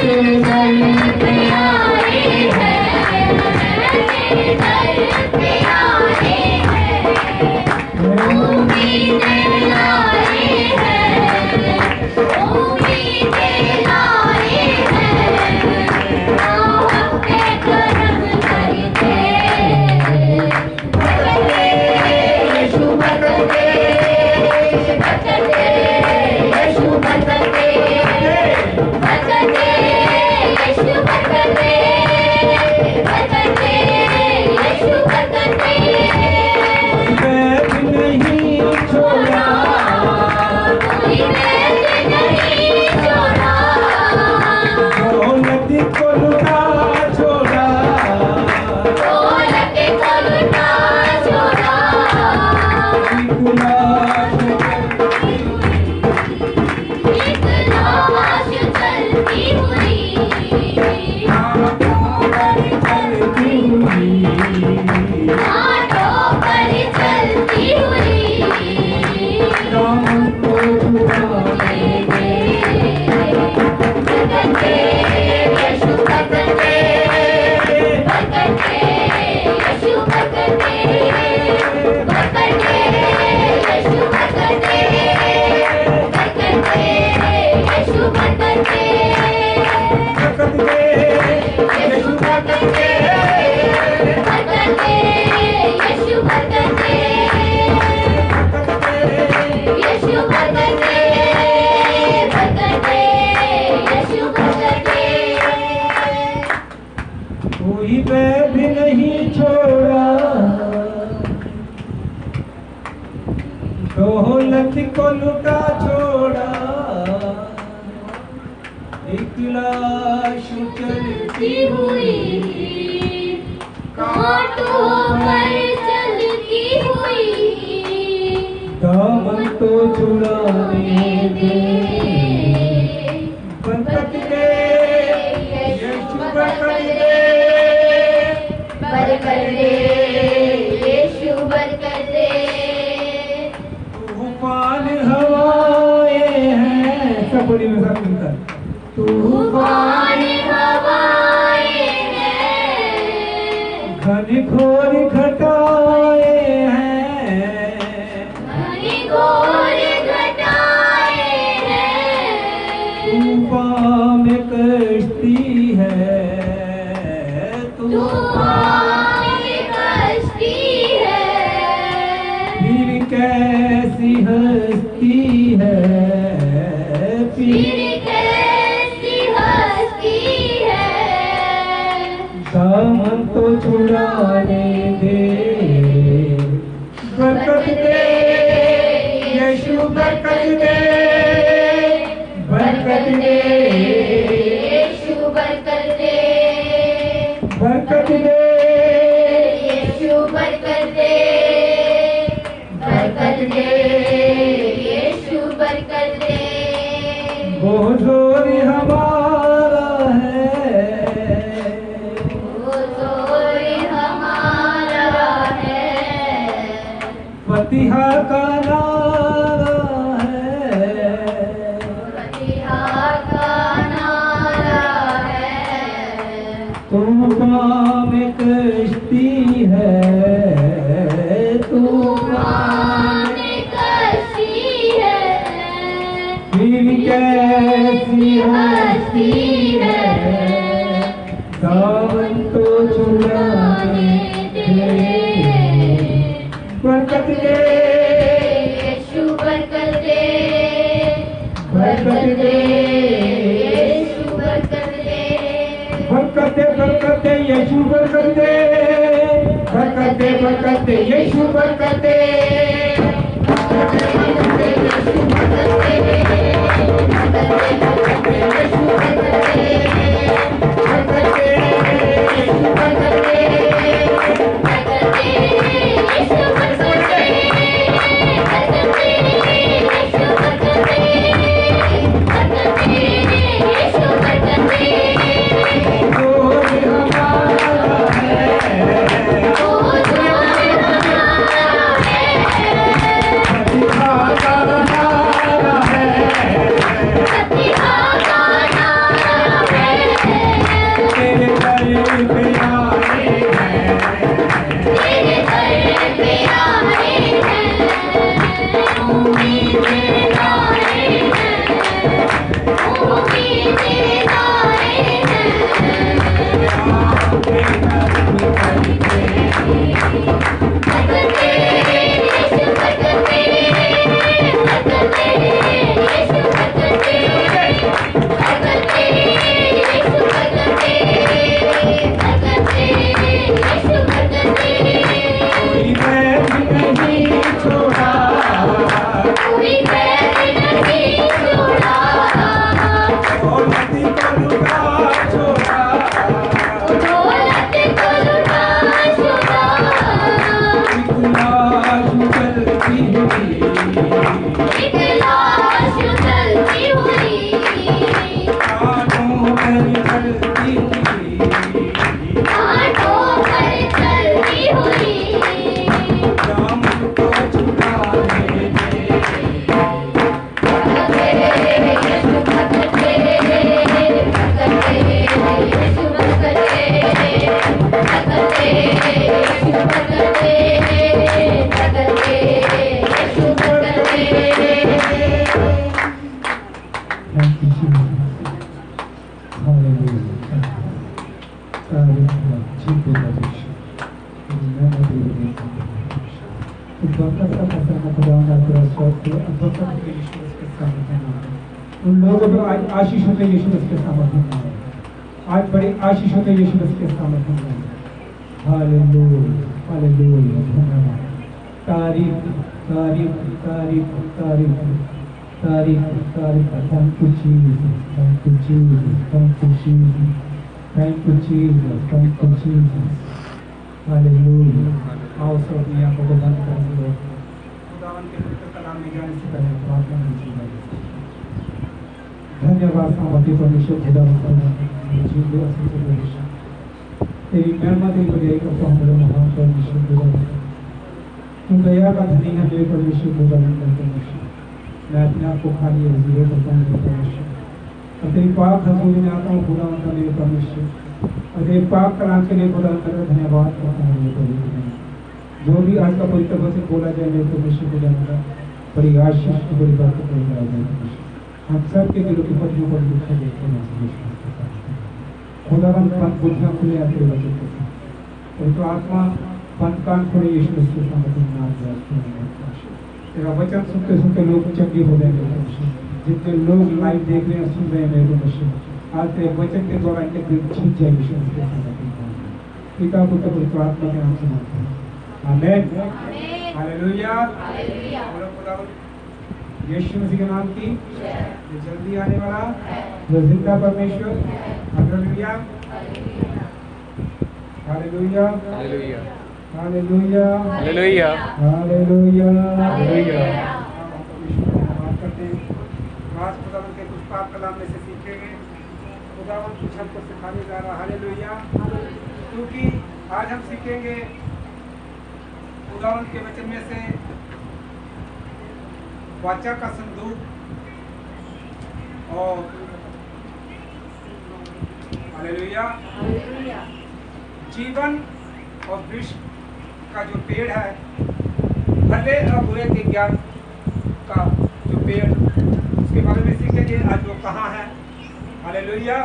है भी नहीं छोड़ा दौलत को लुटा छोड़ा एक लाश चलती हुई कांटों पर चलती हुई दामन तो छुड़ाने दे बरकत दे यीशु बरकत दे बरकत दे यीशु बरकत दे तूफान हवाएं हैं सब बड़ी में सब मिलता है तूफान हवाएं हैं घनघोर घटाए हैं घनघोर घटाए हैं तूफान में कश्ती है तूफान में कश्ती मेरी कैसी हस्ती है। दामन तो छुड़ाने दे, बरकत दे यीशु, बरकत दे, बरकत दे यीशु, बरकत दे, बरकत दे यीशु, बरकत दे, बरकत दे यीशु, बरकत दे। वो जोर हमारा है, वो जोर हमारा है, फतिहा का नारा है, फतिहा का नारा है। तूफान में कश्ती है, तूफान कशी है, फिर कैसी हस्ती है, दामन तो छुड़ाने दे, बरकत दे यीशु, बरकत दे, बरकत दे यीशु, बरकत दे, बरकत दे, बरकत दे यीशु, बरकत दे, बरकत दे, बरकत दे यीशु, बरकत दे, उन लोगों को आज आशीष होते यीशु मसीह के सामर्थ्य में, आज बड़े आशीष होते यीशु मसीह के सामर्थ्य में। हालेलुया, हालेलुया, धन्यवाद, तारीफ, तारीफ, तारीफ, तारीफ, तारीफ, तारीफ। Thank you Jesus, thank you Jesus, thank you Jesus, thank you Jesus, thank you Jesus. Hallelujah. आओ सब अपनी आंखों को बंद कर दो। खुदावन के पवित्र कलाम में जाने से पहले प्रार्थना कीजिए। धन्यवाद सामर्थ्य परमेश्वर खुदावन तेरी महिमा तेरी बड़ाई करता हूँ मेरे महान परमेश्वर खुदावन। तुम दया का धनी है मेरे परमेश्वर खुदावन परमेश्वर। मैं अपने आप को खाली जीरो करता हूँ मेरे परमेश्वर, और तेरी पाक हजूरी में आता हूँ खुदावन का मेरे परमेश्वर, और तेरे पाक कलाम के लिए खुदावन का धन्यवाद करता हूँ मेरे परमेश्वर। जो भी आज का पवित्र वचन बोला जाए मेरे परमेश्वर खुदावन का बड़ी आशीष की बड़ी बात को करा जाए। हम सबके दिलों की पत्नियों पर दुखा देखते हैं खुदावन। पंथ बुद्धियाँ खुले आते वचन के साथ, और तो आत्मा पंथ कान खुले यीशु मसीह के सामने तेरा वचन सुनते सुनते लोग चंगे हो जाएंगे। जितने लोग लाइव देख रहे हैं, सुन रहे हैं मेरे को दर्शक, आज तेरे वचन के द्वारा इनके दिल छूट जाए यीशु मसीह के साथ। पिता पुत्र पवित्र आत्मा के नाम से मांगते हैं, आमीन, हालेलुया। बोलो खुदावंद यीशु मसीह के नाम की जो जल्दी आने वाला जो जिंदा परमेश्वर, हालेलुया, हालेलुया, हालेलुया, हालेलुया, हालेलुया, हालेलुया, हालेलुया। बात करते हैं, आज खुदावंद के कुछ पाक कलाम में से सीखेंगे। खुदावंद कुछ हमको सिखाने जा रहा है, हालेलुया, क्योंकि आज हम सीखेंगे खुदावंद के वचन में से वाचा का संदूक और हालेलुया जीवन और वृक्ष का जो पेड़ है, भले और बुरे के ज्ञान का जो पेड़, उसके बारे में सीखेंगे आज वो कहाँ है। Hallelujah,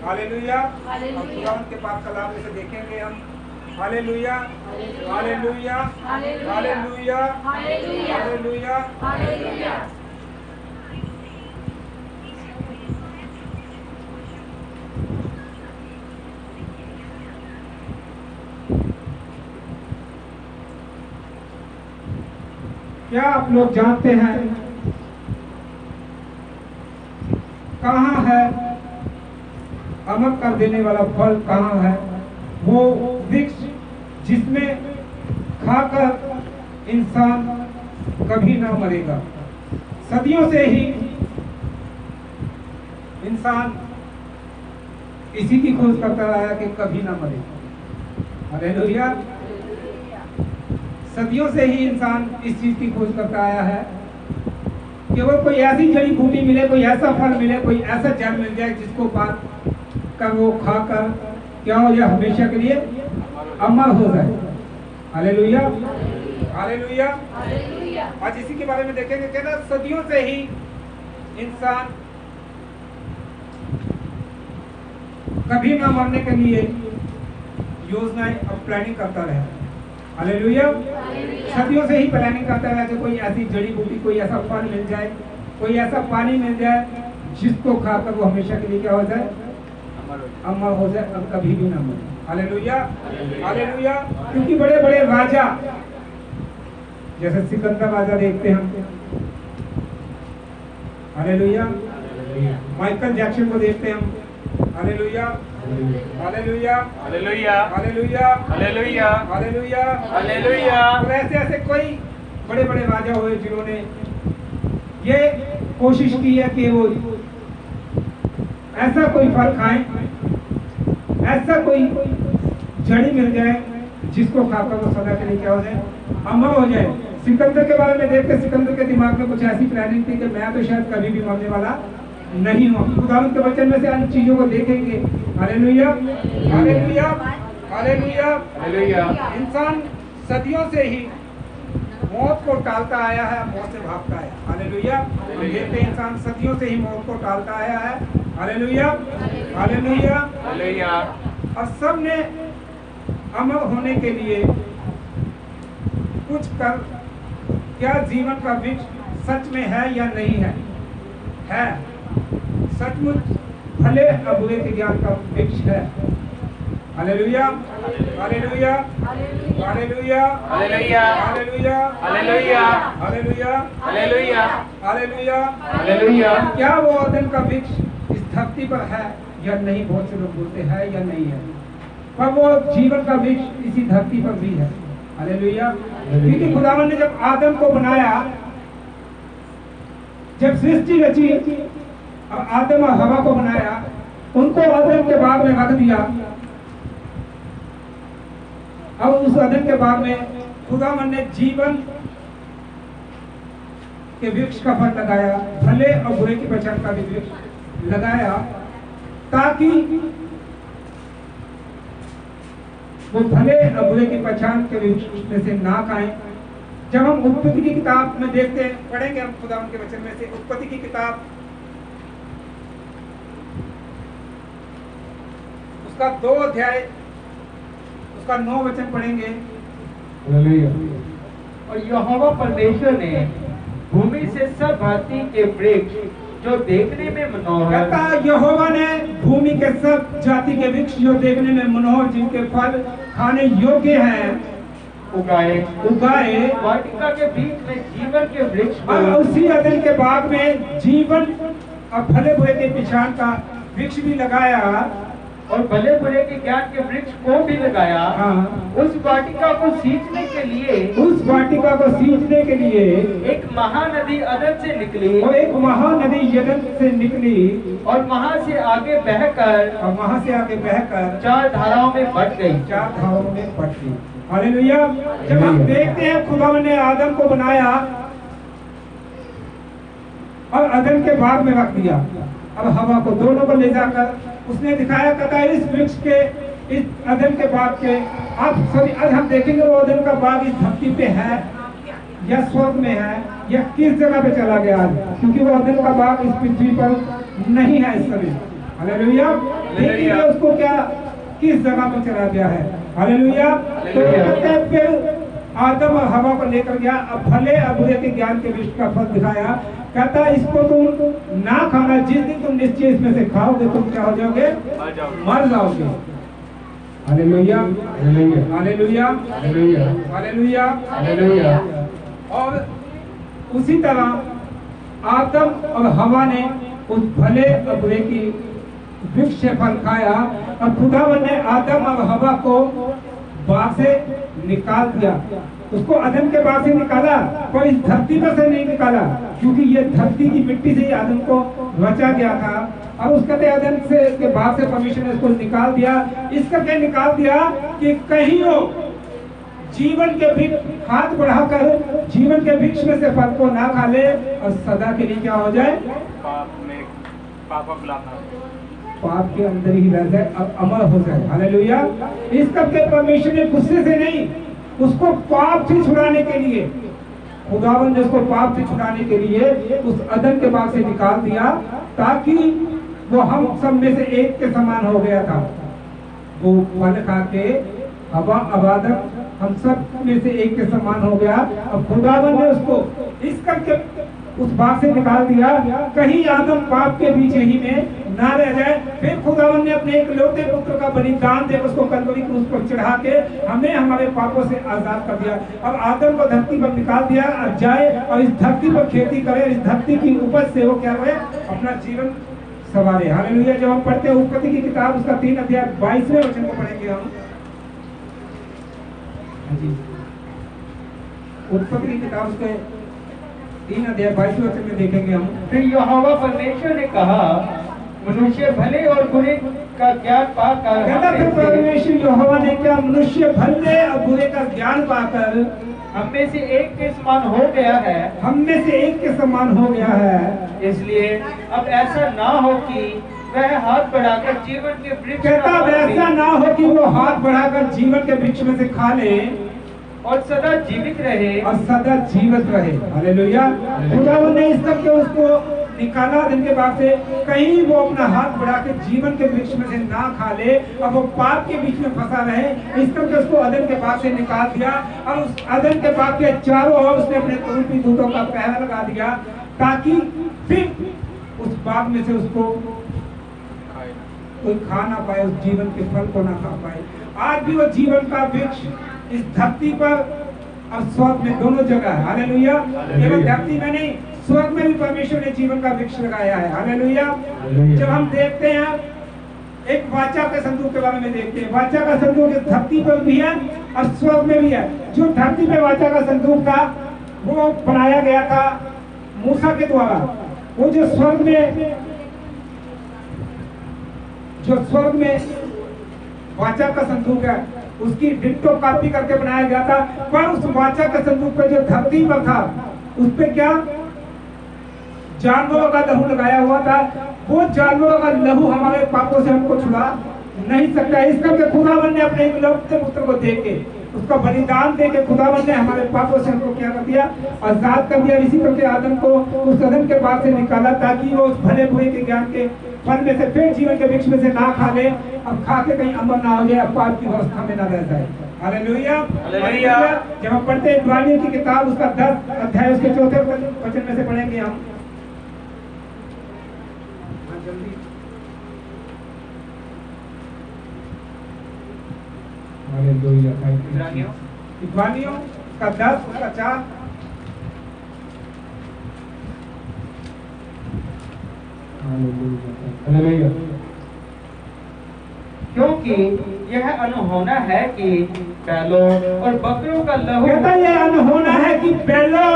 hallelujah. और खुदावंद के पाक कलाम में से देखेंगे हम, हालेलुया, हालेलुया, हालेलुया, हालेलुया, हालेलुया। क्या आप लोग जानते हैं कहाँ है अमर कर देने वाला फल, कहाँ है वो वृक्ष जिसमें खाकर इंसान कभी ना मरेगा। सदियों से ही इंसान इसी की खोज करता रहा है कि कभी ना मरेगा। हालेलुया। सदियों से ही इंसान इस चीज की खोज करता आया है कि वो कोई ऐसी जड़ी बूटी मिले, कोई ऐसा फल मिले, कोई ऐसा जल मिल जाए जिसको पाक कर वो खाकर क्या हो जाए, हमेशा के लिए अमर हो जाए। Hallelujah, hallelujah. आज इसी के बारे में देखेंगे कि ना सदियों से ही इंसान कभी ना मरने के लिए योजनाएं और प्लानिंग करता रहा। हालेलुया। सदियों से ही प्लानिंग करता रहा कि कोई ऐसी जड़ी बूटी, कोई ऐसा फल मिल जाए, कोई ऐसा पानी मिल जाए जिसको खाकर वो हमेशा के लिए क्या हो जाए, अमर हो जाए और कभी भी ना मरे। Hallelujah, hallelujah. क्योंकि बड़े बड़े राजा, जैसे सिकंदर राजा देखते हम, हालेलुया, माइकल जैक्सन को देखते हम, हालेलुया, हालेलुया, हालेलुया, हालेलुया, हालेलुया, हालेलुया, हालेलुया। और ऐसे ऐसे कोई बड़े बड़े राजा हुए जिन्होंने ये कोशिश की है कि वो ऐसा कोई फल खाएं, ऐसा कोई जड़ी मिल जाए जिसको खाकर वो सदा के लिए क्या हो जाए, अमर हो जाए। सिकंदर के बारे में देखते, सिकंदर के दिमाग में कुछ ऐसी प्लानिंग थी कि मैं तो शायद कभी भी मरने वाला नहीं हूँ। खुदावंद के वचन में से अन्य चीजों को देखेंगे। हालेलुया, हालेलुया, हालेलुया, हालेलुया। इंसान सदियों से ही मौत को टालता आया है, मौत से भागता है। हालेलुया। हम देखते हैं इंसान सदियों से ही मौत को टालता आया है। हालेलुया, हालेलुया, हालेलुया। और सब ने अमर होने के लिए कुछ कर, क्या जीवन का वृक्ष सच में है या नहीं है? है, सचमुच भले और बुरे के ज्ञान का वृक्ष है। हालेलुया, हालेलुया, हालेलुया, हालेलुया, हालेलुया, हालेलुया, हालेलुया, हालेलुया, हालेलुया, हालेलुया। क्या वो अदन का वृक्ष इस धरती पर है या नहीं? बहुत से लोग बोलते हैं या नहीं है, पर वो जीवन का वृक्ष इसी धरती पर भी है। हालेलुया। क्योंकि खुदावन ने जब आदम को बनाया, जब सृष्टि रची और आदम और हवा को बनाया, उनको आदम के बाग में रख दिया। अब उस आदम के बाग में खुदावन ने जीवन के वृक्ष का फल लगाया, भले और बुरे की पहचान का भी वृक्ष लगाया, ताकि वो भले और बुरे की पहचान के वृक्ष में से ना खाएं। जब हम उत्पत्ति की किताब में देखते हैं, पढ़ेंगे हम खुदावन के वचन में से, उत्पत्ति की किताब उसका 2 अध्याय उसका 9 वचन पढ़ेंगे। और यहोवा परमेश्वर ने भूमि से सब भांति के वृक्ष जो देखने में मनोहर, कहता यहोवा ने भूमि के सब जाति के वृक्ष जो देखने में मनोहर, जिनके फल खाने योग्य हैं, उगाए। वाटिका के बीच में जीवन के वृक्ष को, और उसी अदन के बाग में जीवन और भले बुरे के पहचान का वृक्ष भी लगाया, और भले बुरे के ज्ञान के वृक्ष को भी लगाया। हाँ। उस वाटिका को सींचने के लिए, उस वाटिका को सींचने के लिए एक महानदी अदन से निकली, और एक महानदी यदन से निकली, और वहां से आगे बहकर, और वहां से आगे बहकर 4 धाराओं में बट गई। 4 धाराओं में बट गई। हालेलुया। जब हम देखते हैं खुदा ने आदम को बनाया और अदन के बाग में रख दिया, अब हवा को दोनों को ले जाकर उसने दिखाया, कहता है इस वृक्ष के, इस अदन के बाग के, आप सभी आज हम देखेंगे वो अदन का बाग इस धरती पे है या स्वर्ग में है या किस जगह पे चला गया आज, क्योंकि वो अदन का बाग इस पृथ्वी पर नहीं है इस समय। हालेलुया। देखेंगे उसको क्या किस जगह पर चला गया है। हालेलुया। तो कहते हैं फिर आदम और हवा को लेकर गया, अब भले और बुरे के ज्ञान के वृक्ष का फल दिखाया, कहता है इसको तुम ना खाना, जिस दिन तुम निश्चय इसमें से खाओगे तुम क्या हो जाओगे, मर जाओगे। हालेलुया, हालेलुया, हालेलुया, हालेलुया, हालेलुया। और उसी तरह आदम और हवा ने उस भले और बुरे की वृक्ष से फल खाया, और खुदावन ने आदम और हवा को बाग से निकाल दिया। उसको अदन के बाग से निकाला, पर इस धरती पर से नहीं निकाला, क्योंकि ये धरती की मिट्टी से ही आदम को रचा गया था। और उस कहते अदन से के बाग से परमेश्वर ने उसको निकाल दिया, इस करके निकाल दिया कि कहीं वो जीवन के वृक्ष हाथ बढ़ाकर जीवन के वृक्ष में से फल को ना खा ले और सदा के लिए क्या हो जाए, पाप के अंदर ही रह जाए, अब अमर हो जाए। हालेलुया। इस करके परमेश्वर ने गुस्से से नहीं, उसको पाप से छुड़ाने के लिए, खुदावन ने उसको पाप से छुड़ाने के लिए उस अदन के बाग से निकाल दिया, ताकि वो हम सब में से एक के समान हो गया था। वो फल खा के हवा अबादक हम सब में से एक के समान हो गया। अब खुदावन ने उसको इस करके उस बाग से निकाल दिया, कहीं आदम पाप के बीच ही में ना रह जाए। फिर खुदावन ने अपने एक लौटे पुत्र का बलिदान देकर उसको कलवरी क्रूस पर चढ़ा के हमें हमारे पापों से आजाद कर दिया। अब आदम को धरती पर निकाल दिया, अब जाए और इस धरती पर खेती करे, इस धरती की उपज से वो क्या करे, अपना जीवन सवारे। हालेलुया। जब हम पढ़ते हैं उत्पत्ति की किताब उसका 3 अध्याय 22वें वचन को पढ़ेंगे हम। उत्पत्ति की किताब उसके 3 अध्याय 22वें वचन में देखेंगे हम। फिर यहोवा परमेश्वर ने कहा, मनुष्य भले और बुरे का ज्ञान पाकर, परमेश्वर यहोवा ने क्या, मनुष्य भले और बुरे का ज्ञान पाकर हम में से एक के समान हो गया है, हम में से एक के समान हो गया है। इसलिए अब ऐसा ना हो कि वह हाथ बढ़ाकर जीवन के वृक्ष, कहता वैसा ना हो कि वो हाथ बढ़ाकर जीवन के वृक्ष में से खा ले और सदा जीवित रहे, और सदा जीवित रहे। हालेलुया। खुदावन ने इस करके उसको निकाला दिन के बाद से, कहीं वो अपना हाथ बढ़ा के जीवन के वृक्ष में से ना खा ले और वो पाप के बीच में फंसा रहे, इस करके उसको अदन के बाग से निकाल दिया। और उस अदन के बाग के चारों ओर उसने अपने तुरुपी दूतों का पहरा लगा दिया, ताकि फिर उस बाग में से उसको कोई खा ना पाए, उस जीवन के फल को ना खा पाए। आज भी वो जीवन का वृक्ष इस धरती पर और स्वर्ग में दोनों जगह है। हालेलुया। केवल धरती में नहीं, स्वर्ग में भी परमेश्वर ने जीवन का वृक्ष लगाया है। हालेलुया। जब हम देखते हैं एक वाचा के संदूक के बारे में देखते हैं, वाचा का संदूक इस धरती पर भी है और स्वर्ग में भी है। जो धरती पे वाचा का संदूक था वो बनाया गया था मूसा के द्वारा। वो जो स्वर्ग में वाचा का संदूक है उसकी डिट्टो कॉपी करके बनाया गया था। पर उस वाचा का संदूक पे जो धरती पर था उस पे क्या जानवरों का लहू लगाया हुआ था। वो जानवरों का लहू हमारे पापों से हमको छुड़ा नहीं सकता। इस करके खुदावन ने अपने इकलौते पुत्र को दे के, उसका बलिदान दे के खुदावन ने हमारे पापों से हमको क्या कर दिया, आजाद कर दिया। इसी करके आदम को उस अदन के बाग से निकाला, ताकि वो उस भले बुरे के ज्ञान के फल में से फिर जीवन के वृक्ष में से ना खा ले, अब खा के कहीं अमर ना हो जाए, अब पाप की अवस्था में ना रह जाए। हालेलुया। जब हम पढ़ते हैं इब्रानियों की किताब उसका 10 अध्याय उसके 4 वचन में से पढ़ेंगे हम। जल्दी। हालेलुया, थैंक यू। इब्रानियों इब्रानियों का 10 उसका 4। हालेलुया। क्योंकि यह अनहोना है कि बैलों और बकरियों का लहू कहता ये अनहोना है कि बैलों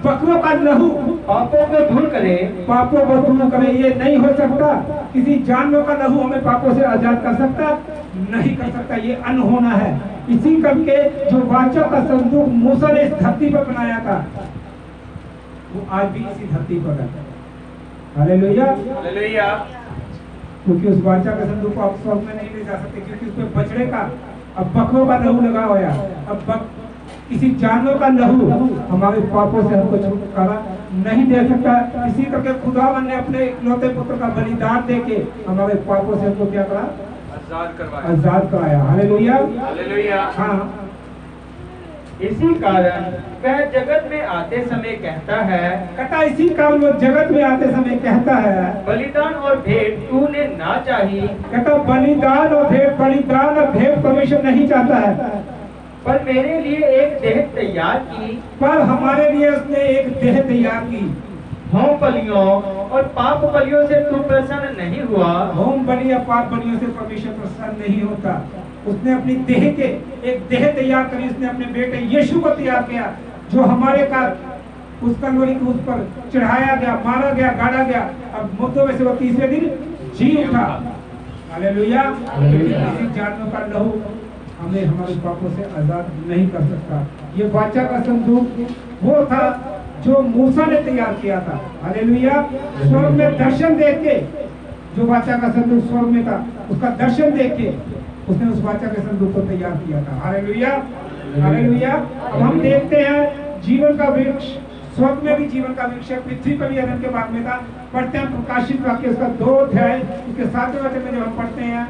बकरों का लहू पापों को दूर करे। पापों को दूर करे। ये नहीं हो सकता। किसी जानवर का लहू हमें पापों से आजाद कर सकता नहीं कर सकता। ये अनहोना है। इसी करके जो वाचा का संदूक मूसा ने इस धरती पर बनाया था वो आज भी इसी धरती पर है। हालेलुया। हालेलुया। क्योंकि उस वाचा का संदूक को आप स्वर्ग में नहीं ले जा सकते, क्योंकि उसमें बछड़े का अब बकरों का लहू लगा हुआ है। अब किसी जानवर का लहू हमारे पापों से हमको छुटकारा नहीं दे सकता। इसी करके खुदावन ने अपने इकलौते पुत्र का बलिदान देके हमारे पापों से हमको क्या करा? आजाद कराया। हालेलुया। हालेलुया। हाँ, इसी कारण वह जगत में आते समय कहता है, कहता इसी कारण वो जगत में आते समय कहता है, बलिदान और भेंट तूने ना चाही। कहता बलिदान और भेंट परमेश्वर नहीं चाहता है, पर मेरे लिए एक देह तैयार की। पर हमारे लिए उसने एक देह तैयार की। होम बलियों और पाप बलियों से तू प्रसन्न नहीं हुआ। होम बलि या पाप बलियों से परमेश्वर प्रसन्न नहीं होता। उसने अपनी देह के एक देह तैयार करी। उसने अपने बेटे यीशु को तैयार किया, जो हमारे का उस कलवरी क्रूस पर चढ़ाया गया, मारा गया, गाड़ा गया। अब मुर्दों में से वो तीसरे दिन जी उठा। हालेलुया। किसी जानवर का लहू हमें हमारे पापों से आजाद नहीं कर सकता। ये वाचा का संदूक वो था जो मूसा ने तैयार किया था। हालेलुया। स्वर्ग में दर्शन देख के, जो वाचा का संदूक स्वर्ग में था, उसका दर्शन देख के उसने उस वाचा के संदूक को तैयार किया था। हालेलुया। हालेलुया। अब हम देखते हैं जीवन का वृक्ष स्वर्ग में भी जीवन का वृक्ष है, पृथ्वी पर भी अदन के बाग में था। पढ़ते हैं प्रकाशित वाक्य उसका 2 अध्याय उसके 7वें वचन में जब हम पढ़ते हैं,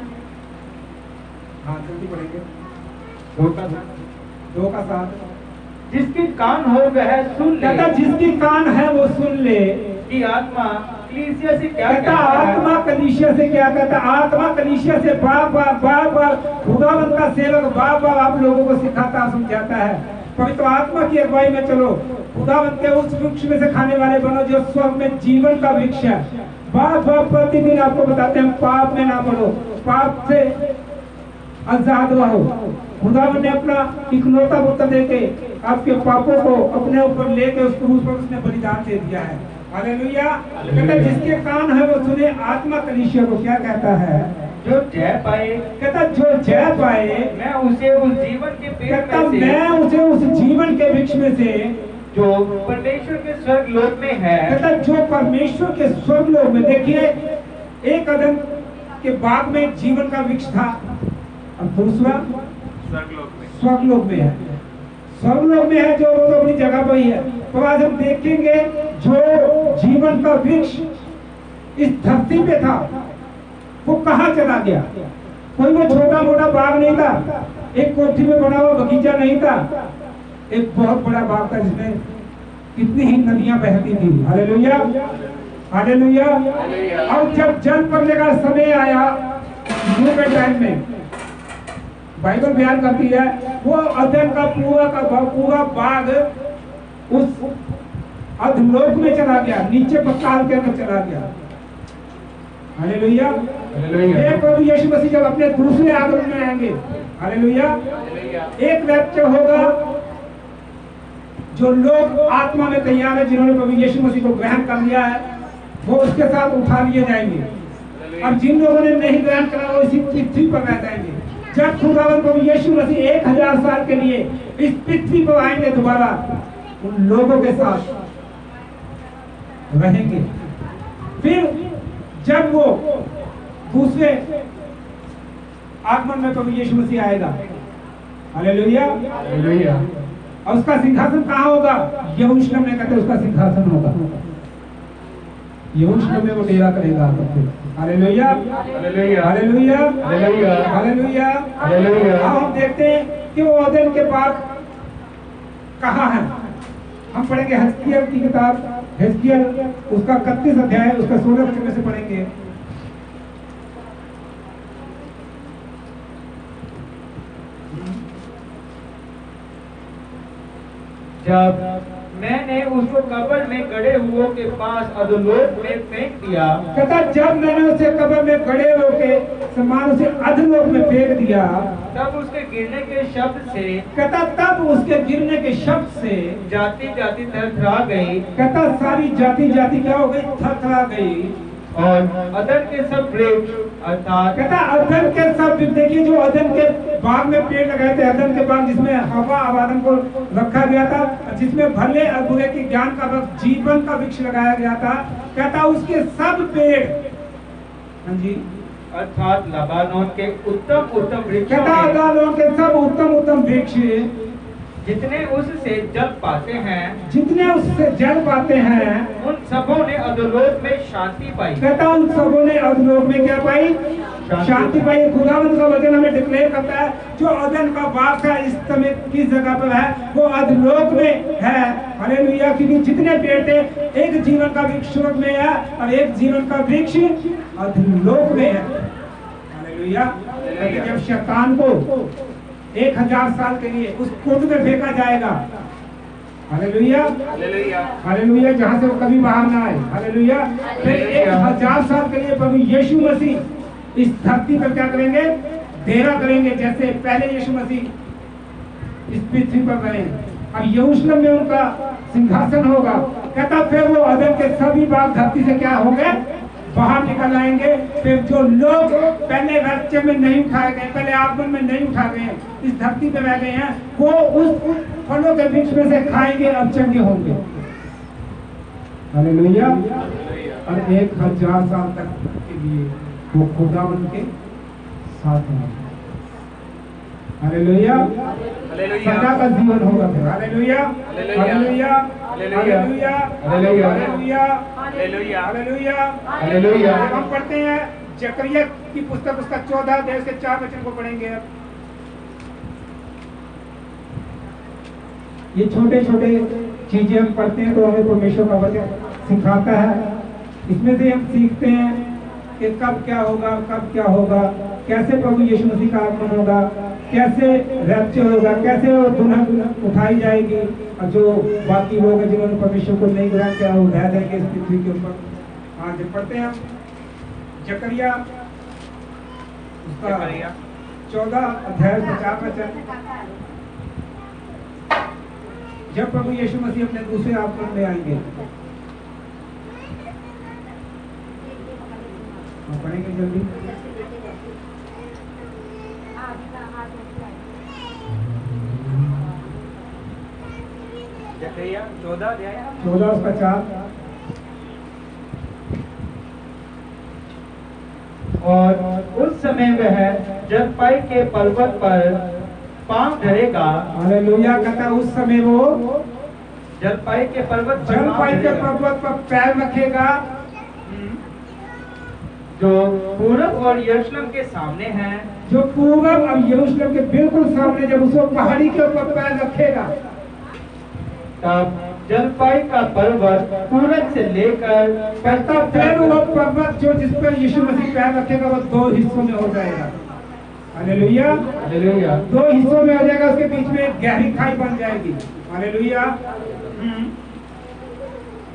हाँ जल्दी पढ़ेंगे, 2 का 7। जिसके कान हो वह सुन ले। कहता जिसकी कान है वो सुन ले कि आत्मा कलीसिया से क्या कहता। कहता है। आत्मा कलीसिया से क्या कहता? आत्मा कलीसिया से बार खुदावंत का सेवक बार आप लोगों को सिखाता समझाता है। पवित्र आत्मा की अगुवाई में चलो, खुदावंत के उस वृक्ष में से खाने वाले बनो जो स्वर्ग में जीवन का वृक्ष है। बार प्रतिदिन आपको बताते हैं पाप में ना पड़ो, पाप से आजाद रहो। खुदावंत ने अपना इकलौता पुत्र देके आपके पापों को अपने ऊपर लेके उस क्रूस पर उसने बलिदान दे दिया है। हालेलुया। कहता जिसके कान है वो सुने। आत्मा कलीसिया को क्या कहता है? जो जय पाए, कहता जो जय पाए मैं उसे उस जीवन के पेड़ कहता में से, मैं उसे उस जीवन के वृक्ष में से जो परमेश्वर के स्वर्ग लोक में है, कहता जो परमेश्वर के स्वर्ग लोक में। देखिए, एक अदन के बाग में जीवन का वृक्ष था, अब दूसरा स्वर्ग लोक में है। स्वर्ग लोक में है जो वो तो अपनी जगह पर ही है। तो आज हम देखेंगे जो जीवन का वृक्ष इस धरती पे था वो कहाँ चला गया। कोई वो छोटा मोटा बाग नहीं था, एक कोठी में बना हुआ बगीचा नहीं था, एक बहुत बड़ा बाग था जिसमें कितनी ही नदियां बहती थी। हालेलुया। हालेलुया। और जब जल पड़ने का समय आया नूह के टाइम में, बाइबल बयान करती है वो अदन का पूरा बाग उस अधलोक में चला गया, नीचे पताल के अंदर चला गया। हालेलुया। एक प्रभु यीशु मसीह जब अपने दूसरे आगमन में आएंगे, हालेलुया, एक रैप्चर होगा। जो लोग आत्मा में तैयार है, जिन्होंने प्रभु यीशु मसीह को ग्रहण कर लिया है, वो उसके साथ उठा लिए जाएंगे। अब जिन लोगों ने नहीं ग्रहण करा वो इसी पृथ्वी पर रह जाएंगे। जब खुदावंद प्रभु यीशु मसीह 1000 साल के लिए इस पृथ्वी पर आएंगे दोबारा, उन लोगों के साथ रहेंगे। फिर जब वो दूसरे आगमन में प्रभु यीशु मसीह आएगा, हालेलुया, हालेलुया, और उसका सिंहासन कहाँ होगा? यरूशलेम में कहते उसका सिंहासन होगा। यरूशलेम में वो डेरा करेगा। हालेलुया, हालेलुया, हालेलुया, हालेलुया, हालेलुया, हालेलुया। हम देखते हैं कि वो अदन के बाग कहाँ है। हम पढ़ेंगे हिजकिय्याह की किताब, हिजकिय्याह उसका 31 अध्याय उसका 16 वचन में से पढ़ेंगे। जब मैंने उसको कब्र में गड़े हुओं के पास अधोलोक में फेंक दिया, कहता जब मैंने उसे कब्र में गड़े होके समान उसे अधोलोक में फेंक दिया, तब उसके गिरने के शब्द से, कहता तब उसके गिरने के शब्द से जाति जाति थरथरा गई, कहता सारी जाति जाति क्या हो गई, थरथरा गई। और अदन के सब वृक्ष अर्थात, कहता अदन के सब, देखिए जो अदन के बाग में पेड़ लगाए थे, अदन के बाग जिसमें हवा आबादन को रखा गया था, जिसमें भले और बुरे के ज्ञान का वृक्ष, जीवन का वृक्ष लगाया गया था, कहता उसके सब पेड़, हाँ जी, अर्थात लबानोन के उत्तम उत्तम वृक्षों कहता में लबानोन के सब उत्तम उत्तम वृक्ष जितने उससे जल पाते हैं, जितने उससे जल पाते हैं, उन सबों ने अधोलोक में शांति पाई। कहता उन सबों ने अधोलोक में क्या पाई, शांति पाई। खुदावंद का वचन हमें डिक्लेयर करता है जो अदन का बाग था इस समय किस जगह पर है, वो अधोलोक में है। हालेलुया। क्योंकि जितने पेड़ थे, एक जीवन का वृक्ष स्वर्ग में है और एक जीवन का वृक्ष अधोलोक में है। हालेलुया। जब शैतान को 1000 साल के लिए उस कुंड में फेंका जाएगा, हालेलुया हालेलुया, जहां से वो कभी बाहर ना आए, हालेलुया। फिर 1000 साल के लिए प्रभु यीशु मसीह इस धरती पर क्या करेंगे, डेरा करेंगे, जैसे पहले यीशु मसीह इस पृथ्वी पर रहे। अब यरूशलेम में उनका सिंहासन होगा। कहता फिर वो अदन के सभी बाग धरती से क्या होंगे, बाहर निकल आएंगे। फिर जो लोग पहले राज्य में नहीं उठाए गए, पहले आगमन में नहीं उठा गए, इस धरती पे रह गए हैं, वो उस फलों के वृक्ष में से खाएंगे, अब चंगे होंगे। हालेलुया। और 1000 साल तक के लिए वो खुदावंद के साथ होंगे। हालेलुया। सदा का जीवन होगा फिर। हालेलुया हालेलुया हालेलुया हालेलुया हालेलुया हालेलुया। हम पढ़ते हैं जकरिया की पुस्तक, उसका 14 अध्याय से 4 वचन को पढ़ेंगे। अब ये छोटे छोटे चीजें हम पढ़ते हैं तो हमें परमेश्वर का वचन सिखाता है। इसमें से हम सीखते हैं कि कब क्या होगा, कब क्या होगा, कैसे प्रभु यीशु मसीह का आगमन होगा, कैसे रैप्चर होगा, कैसे वो दुल्हन उठाई जाएगी, और जो बाकी लोग हैं जिन्होंने परमेश्वर को नहीं ग्रहण किया वो रह जाएंगे इस पृथ्वी के ऊपर। हाँ, जब पढ़ते हैं हम जकरिया उसका 14 अध्याय 50 वचन। जब प्रभु यीशु मसीह अपने दूसरे आगमन में आएंगे, पढ़ेंगे जल्दी। जकरिया 14 उसका 4। और उस समय वह जलपाई के पर्वत पर पांव धरेगा। हालेलुया। कहता उस समय वो जलपाई के पर्वत पर जलपाई के पर्वत पर पैर रखेगा, जो पूरब और यरूशलेम के सामने है, जो पूरब और यरूशलेम के बिल्कुल सामने। जब उसको पहाड़ी के ऊपर पैर रखेगा, तब जलपाई का पर्वत पूरब से लेकर कहता फिर वो पर्वत जो जिस पर यीशु मसीह पैर रखेगा वो 2 हिस्सों में हो जाएगा। Hallelujah hallelujah. 2 हिस्सों में हो जाएगा, उसके बीच में एक गहरी खाई बन जाएगी। हालेलुया।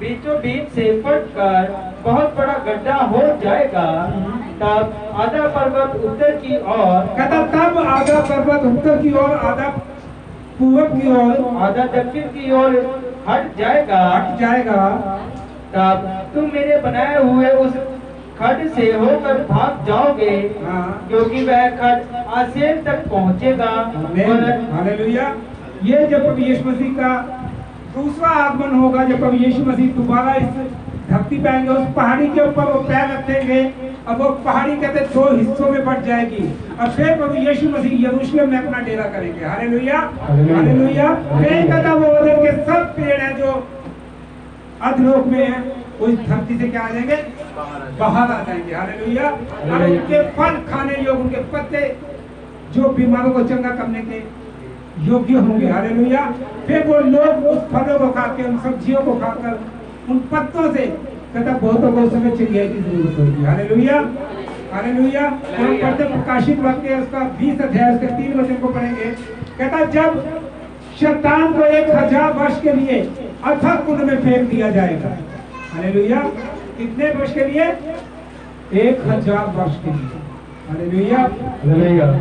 बीचों बीच से फटकर बहुत बड़ा गड्ढा हो जाएगा। तब आधा पर्वत उत्तर की ओर, कहता तब आधा पर्वत उत्तर की ओर, आधा पूरब की ओर, आधा दक्षिण की ओर हट जाएगा। तब तुम मेरे बनाए हुए उस खड्ड से होकर भाग जाओगे, क्योंकि वह खड्ड आसेर तक पहुंचेगा। हालेलुया। ये जब प्रभु यीशु मसीह का दूसरा आगमन होगा, जब प्रभु यीशु मसीह दोबारा इस धरती पे आएंगे, उस पहाड़ी के ऊपर वो पैर रखेंगे। अब वो पहाड़ी कहते 2 हिस्सों में बट जाएगी, और फिर प्रभु यीशु मसीह यरूशलेम में अपना डेरा करेंगे। Hallelujah hallelujah. फिर कहता वो अदन के सब पेड़ हैं जो अधलोक में है, वो इस धरती से क्या आ जाएंगे, बाहर आ जाएंगे। हालेलुया। और उनके फल खाने योग्य, उनके पत्ते जो बीमारों को चंगा करने के योग्य होंगे। हालेलुया। फिर वो लोग उस फलों को खाकर, उन सब्जियों को खाकर, उन पत्तों से कहता बहुतों को उस समय चिंगाई की जरूरत होगी। Hallelujah hallelujah. हम पढ़ते प्रकाशित वाक्य उसका 20 अध्याय उसके 3 वचन को पढ़ेंगे। कहता जब शैतान को 1000 वर्ष के लिए अथक कुंड में फेंक दिया जाएगा। हालेलुया। कितने वर्ष के लिए? 1000 वर्ष के लिए। हालेलुया। हालेलुया।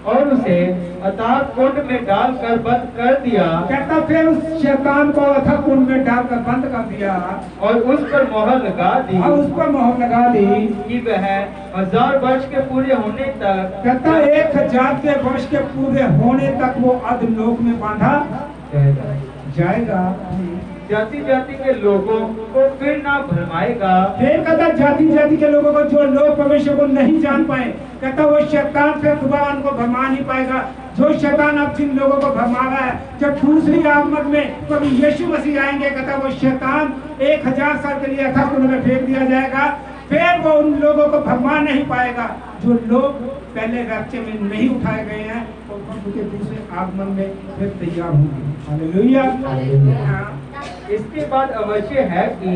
और उसे अथाह कुंड में डालकर बंद कर दिया। कहता फिर उस शैतान को अथाह कुंड में डालकर बंद कर दिया और उस पर मोहर लगा दी। और उस पर मोहर लगा दी कि वह 1000 वर्ष के पूरे होने तक, कहता 1000 के वर्ष के पूरे होने तक वो अधोलोक में बांधा जाएगा। जाति जाति के लोगों को फिर ना भरमाएगा। फिर कहता जाति जाति के लोगों को, जो लोग परमेश्वर को नहीं जान पाए, कहता वो शैतान फिर दोबारा उनको भरमा नहीं पाएगा। जो शैतान अब जिन लोगों को भरमा रहा है, जब दूसरी आगमन में प्रभु यीशु मसीह आएंगे, कहता वो शैतान 1000 साल के लिए अथाह कुंड में फेंक दिया जाएगा। फिर वो उन लोगों को भरमा नहीं पाएगा जो लोग पहले रैप्चर में नहीं उठाए गए हैं और प्रभु के दूसरे आगमन में फिर तैयार होंगे। हालेलुया। इसके बाद अवश्य है कि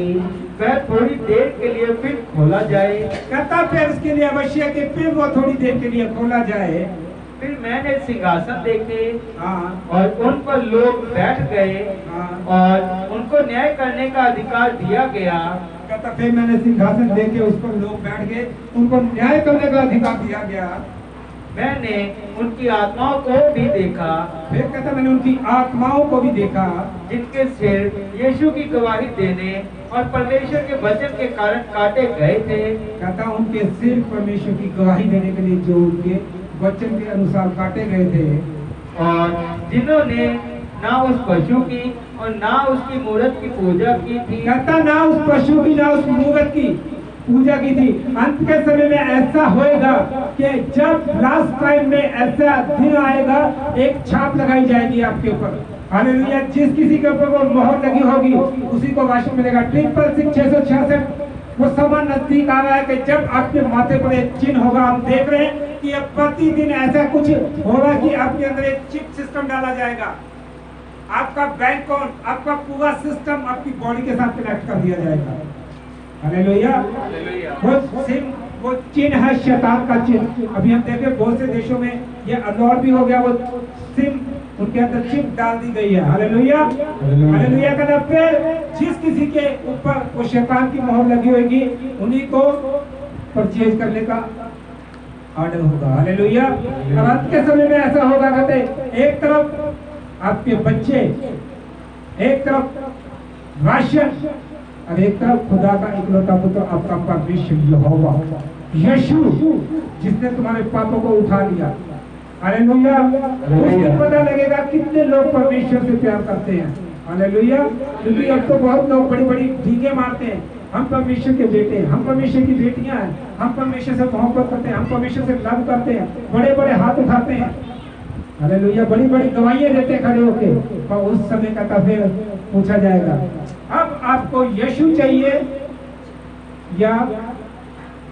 वह थोड़ी देर के लिए फिर खोला जाए। कहता फिर इसके लिए अवश्य कि फिर वो थोड़ी देर के लिए खोला जाए। फिर मैंने सिंहासन देखे हाँ। और उन पर लोग बैठ गए हाँ। और उनको न्याय करने का अधिकार दिया गया। कहता फिर मैंने सिंहासन देखे, उस पर लोग बैठ गए, उनको न्याय करने का अधिकार दिया गया। मैंने उनकी आत्माओं को भी देखा। फिर कहता मैंने उनकी आत्माओं को भी देखा, जिनके सिर यीशु की गवाही देने और परमेश्वर के वचन के कारण काटे गए थे। कहता उनके सिर परमेश्वर की गवाही देने के लिए जो उनके वचन के अनुसार काटे गए थे, और जिन्होंने ना उस पशु की और ना उसकी मूर्त की पूजा की थी। कहता ना उस पशु की ना उस मूर्त की पूजा की थी। अंत के समय में ऐसा होएगा कि जब लास्ट टाइम में ऐसा दिन आएगा, एक छाप लगाई जाएगी आपके ऊपर। हालेलुया। जिस किसी के ऊपर वो मोहर लगी होगी उसी को राशन मिलेगा। 666 वो समय नजदीक आ रहा है कि जब आपके माथे पर एक चिन्ह होगा। हम देख रहे हैं कि अब प्रतिदिन ऐसा कुछ होगा कि आपके अंदर एक चिप सिस्टम डाला जाएगा। आपका बैंक अकाउंट, आपका पूरा सिस्टम आपकी बॉडी के साथ कनेक्ट कर दिया जाएगा। हालेलुया। वो सिम, वो चिन्ह है शैतान का चिन्ह। अभी हम देखें बहुत से देशों में ये अनलॉक भी हो गया। वो सिम उनके अंदर चिप डाल दी गई है। हालेलुया। हालेलुया का नाम पे जिस किसी के ऊपर वो शैतान की मोहर लगी होगी उन्हीं को परचेज करने का ऑर्डर होगा। हालेलुया। और अंत के समय में ऐसा होगा, कहते एक तरफ आपके बच्चे, एक तरफ राशन और एक तरफ खुदा का इकलौता पुत्र आपका परमेश्वर यहोवा यीशु, जिसने तुम्हारे पापों को उठा लिया। हालेलुया। उस दिन पता लगेगा कितने लोग परमेश्वर से प्यार करते हैं। हालेलुया। क्योंकि अब तो बहुत लोग बड़ी बड़ी डींगे मारते हैं, हम परमेश्वर के बेटे हैं, हम परमेश्वर की बेटियां हैं, हम परमेश्वर से मोहब्बत करते हैं, हम परमेश्वर से लव करते हैं, बड़े बड़े हाथ उठाते हैं। हालेलुया। बड़ी बड़ी गवाहियां देते हैं खड़े होके। और उस समय का फिर पूछा जाएगा, अब आपको यीशु चाहिए या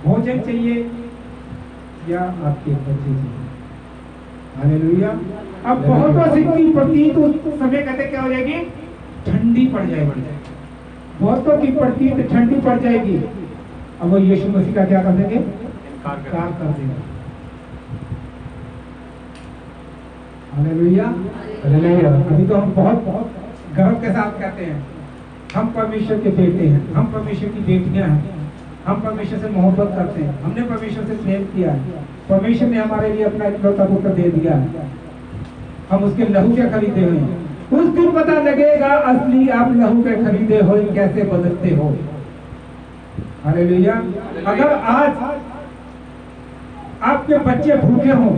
भोजन चाहिए या आपके बच्चे चाहिए? हालेलुया। अब बहुतों से की प्रतीत उस समय कहते क्या हो जाएगी? ठंडी पड़ जाएगी। बहुतों की प्रतीत ठंडी पड़ जाएगी। अब वो यीशु मसीह का क्या कर देंगे? इनकार कर देंगे। हालेलुया। हालेलुया। अभी तो हम बहुत बहुत गर्व के साथ कहते हैं हम परमेश्वर के बेटे हैं, हम परमेश्वर की बेटियां हैं, हम परमेश्वर से मोहब्बत करते हैं, हमने परमेश्वर से प्रेम किया है, परमेश्वर ने हमारे लिए अपना इकलौता पुत्र दे दिया है, हम उसके लहू के खरीदे हुए हैं। उस दिन पता लगेगा असली आप लहू के खरीदे हो कैसे बदलते हो। हालेलुया। अगर आज आपके बच्चे भूखे हों,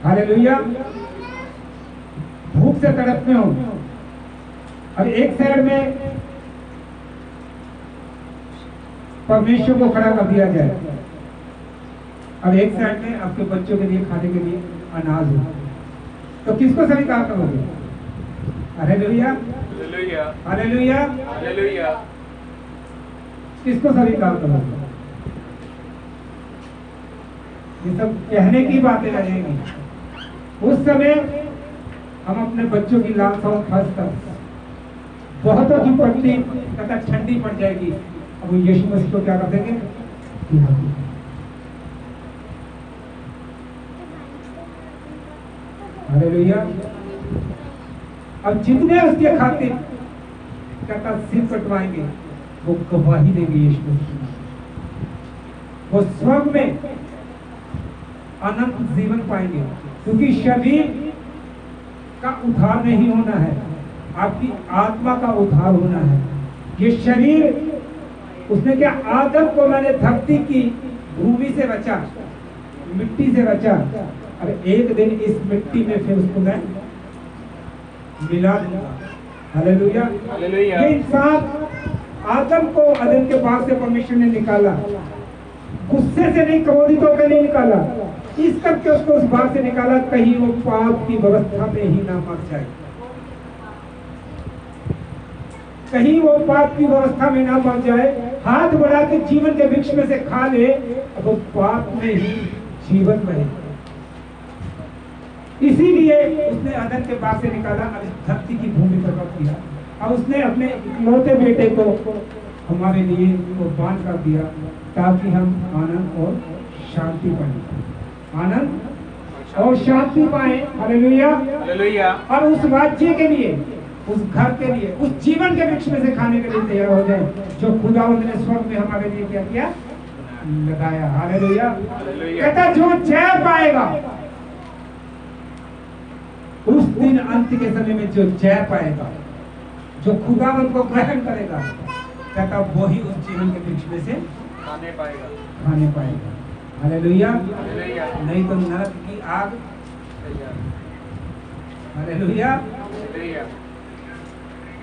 हालेलुया, भूख से तड़पते हों, और एक साइड में परमेश्वर को खड़ा कर दिया जाए और एक साइड में आपके बच्चों के लिए खाने के लिए अनाज हो, तो किसको स्वीकार करोगे? हालेलुया। हालेलुया। हालेलुया। किसको स्वीकार करोगे? ये सब कहने की बातें रहेंगी। उस समय हम अपने बच्चों की लालसाओं खासकर बहुतों की पट्टी तथा ठंडी पड़ जाएगी। अब वो यीशु मसीह को क्या कर देंगे? हालेलुया। अब जितने उसके खातिर कहता सिर कटवाएंगे वो गवाही देंगे यीशु मसीह की। वो स्वर्ग में अनंत जीवन पाएंगे, क्योंकि शरीर का उद्धार नहीं होना है, आपकी आत्मा का उद्धार होना है। ये शरीर उसने क्या, आदम को मैंने धरती की भूमि से बचा, मिट्टी से बचा, अरे एक दिन इस मिट्टी में फिर उसको मैं मिला दूंगा। हालेलुया। ये इंसान आदम को अदन के बाग से परमेश्वर ने निकाला, गुस्से से नहीं, क्रोधित होकर नहीं निकाला, इस करके उसको उस बाग से निकाला कहीं वो पाप की व्यवस्था में ही ना मर जाए, कहीं वो पाप की व्यवस्था में ना मर जाए। हाथ बढ़ा के जीवन के वृक्ष में से खा ले, अब वो पाप में ही जीवन रहे। इसीलिए उसने अदन के बाग से निकाला, अब इस धरती की भूमि पर रख दिया। अब उसने अपने इकलौते बेटे को हमारे लिए कुर्बान कर दिया, ताकि हम आनंद और शांति पाएं, आनंद और शांति पाएं। Hallelujah, hallelujah. और उस राज्य के लिए, उस घर के लिए, उस जीवन के वृक्ष में से खाने के लिए तैयार हो जाए जो खुदावंद ने स्वर्ग में हमारे लिए क्या किया, लगाया। हालेलुया। कहता जो जय पाएगा, उस दिन अंत के समय में जो जय पाएगा, जो खुदावंद को ग्रहण करेगा, कहता वही उस जीवन के वृक्ष में से खाने पाएगा। हालेलुया। नहीं तो नरक की आग। हालेलुया।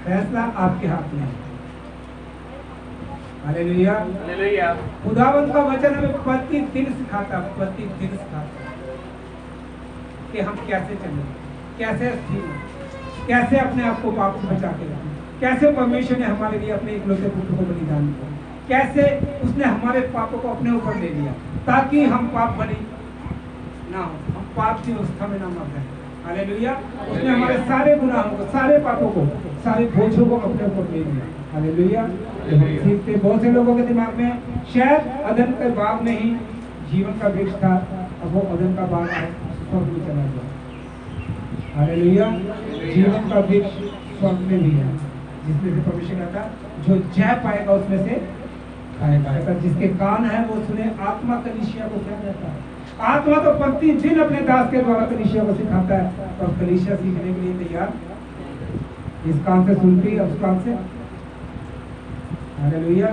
फैसला आपके हाथ में है। हालेलुया। खुदावंद का वचन हमें प्रतिदिन सिखाता कि हम कैसे चलें, कैसे स्थिर हैं, कैसे अपने आप को पाप से बचा के रखें, कैसे परमेश्वर ने हमारे लिए अपने इकलौते पुत्र को बलिदान दिया, कैसे उसने हमारे पापों को अपने ऊपर ले लिया ताकि हम पाप बनी ना हो, हम पाप की अवस्था में ना मर जाए। हालेलुया। उसने हमारे सारे गुनाहों को, सारे पापों को, सारे बोझों को अपने ऊपर ले लिया। हालेलुया। सीखते बहुत से लोगों के दिमाग में शायद अदन के बाग में ही जीवन का वृक्ष था, अब वो अदन का बाग है स्वर्ग में चला गया। हालेलुया। जीवन का वृक्ष स्वर्ग में भी है, जिसमें से परमेश्वर कहता जो जय पाएगा उसमें से खाएगा। जिसके कान है वो सुने। आत्मा कलीसिया को क्या कहता है? आत्मा तो प्रतिदिन अपने दास के द्वारा कलीसिया को सिखाता है, और कलीसिया सीखने के लिए तैयार, इस कान से सुनती है, उस कान से। हालेलुया।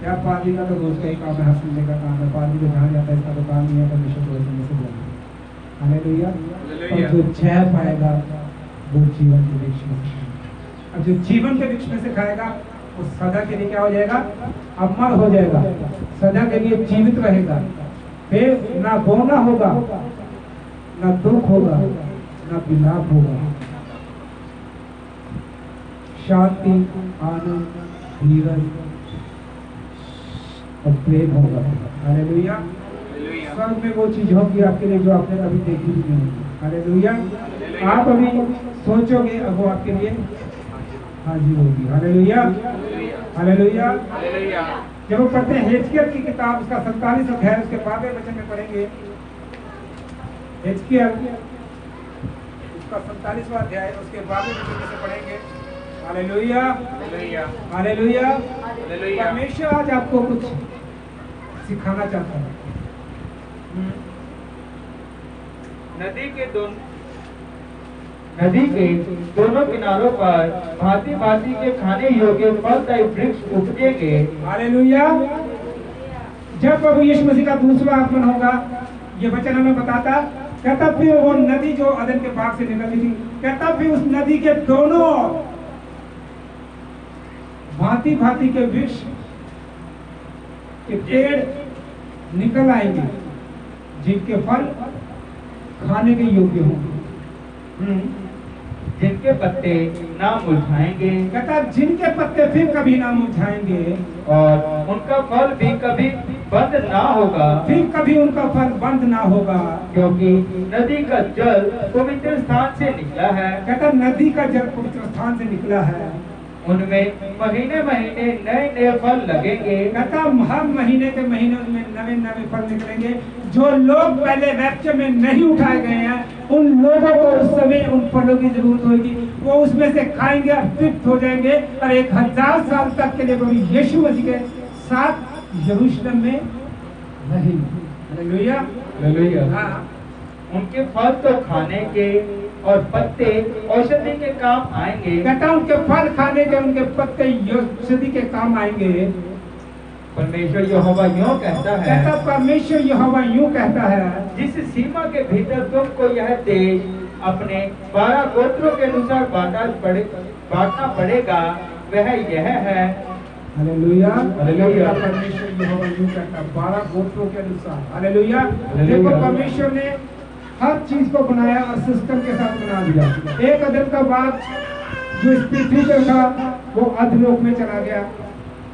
क्या पादरी का तो रोज का ही काम है, सुनने का काम है। पादरी को जहाँ जाता है इसका तो काम नहीं है परमेश्वर को सुनने से बोलना। हालेलुया। और जो जय पाएगा वो जीवन के वृक्ष में से खाएगा। अब जो जीवन के वृक्ष में से खाएगा वो सदा के लिए क्या हो जाएगा? अमर हो जाएगा, सदा के लिए जीवित रहेगा। फिर ना रोना होगा, ना दुख होगा, ना विलाप होगा। शांति, आनंद, धीरज और प्रेम होगा। हालेलुया। स्वर्ग में वो चीज होगी आपके लिए जो आपने कभी देखी भी नहीं होगी। हालेलुया। आप अभी सोचोगे, अब वो आपके लिए हाजिर होगी। हालेलुया। हालेलुया। जब वो पढ़ते हैं हिजकिय्याह की किताब, उसका 47 अध्याय, उसके 12वें वचन में पढ़ेंगे। हिजकिय्याह उसका 47वां अध्याय, उसके 12वें वचन में से पढ़ेंगे। हालेलुया। हालेलुया। परमेश्वर आज आपको कुछ सिखाना चाहता है। नदी के दोनों किनारों पर भांति भांति के खाने योग्य फलदायी वृक्ष उपजेंगे। हालेलुया। जब प्रभु यीशु मसीह का दूसरा आगमन होगा, ये वचन हमें बताता, कहता फिर वो नदी जो अदन के बाग से निकली थी, कहता फिर उस नदी के दोनों भांति भांति के वृक्ष के पेड़ निकल आएंगे, जिनके फल खाने के योग्य होंगे, जिनके पत्ते ना मुरझाएंगे। कहता जिनके पत्ते फिर कभी ना मुरझाएंगे, और उनका फल भी कभी बंद ना होगा, फिर कभी उनका फल बंद ना होगा, क्योंकि नदी का जल पवित्र स्थान से निकला है। कहता नदी का जल पवित्र स्थान से निकला है, उनमें महीने महीने नए नए फल लगेंगे। कहता हर महीने के महीने उनमें नए नए फल निकलेंगे। जो लोग पहले रैप्चर में नहीं उठाए गए हैं, उन लोगों को उस समय उन फलों की जरूरत होगी। वो उसमें से खाएंगे और तृप्त हो जाएंगे और 1000 साल तक के लिए प्रभु यीशु मसीह के साथ यरूशलेम में रहेंगे। Hallelujah, hallelujah. हाँ, उनके फल तो खाने के और पत्ते औषधि के काम आएंगे। कहता उनके फल खाने के, उनके पत्ते औषधि के काम आएंगे। परमेश्वर यहोवा यूं कहता है, कहता परमेश्वर यहोवा यूं कहता है, जिस सीमा के भीतर तुमको यह देश अपने 12 गोत्रों के अनुसार बांटना पड़ेगा, वह यह है। Hallelujah, hallelujah. परमेश्वर यहोवा यूं कहता है 12 गोत्रों के अनुसार। हालेलुया। हालेलुया। देखो परमेश्वर ने हर चीज को बनाया और सिस्टम के साथ बना दिया। एक अदम का बाप जो इस पृथ्वी पर था वो अधलोक में चला गया,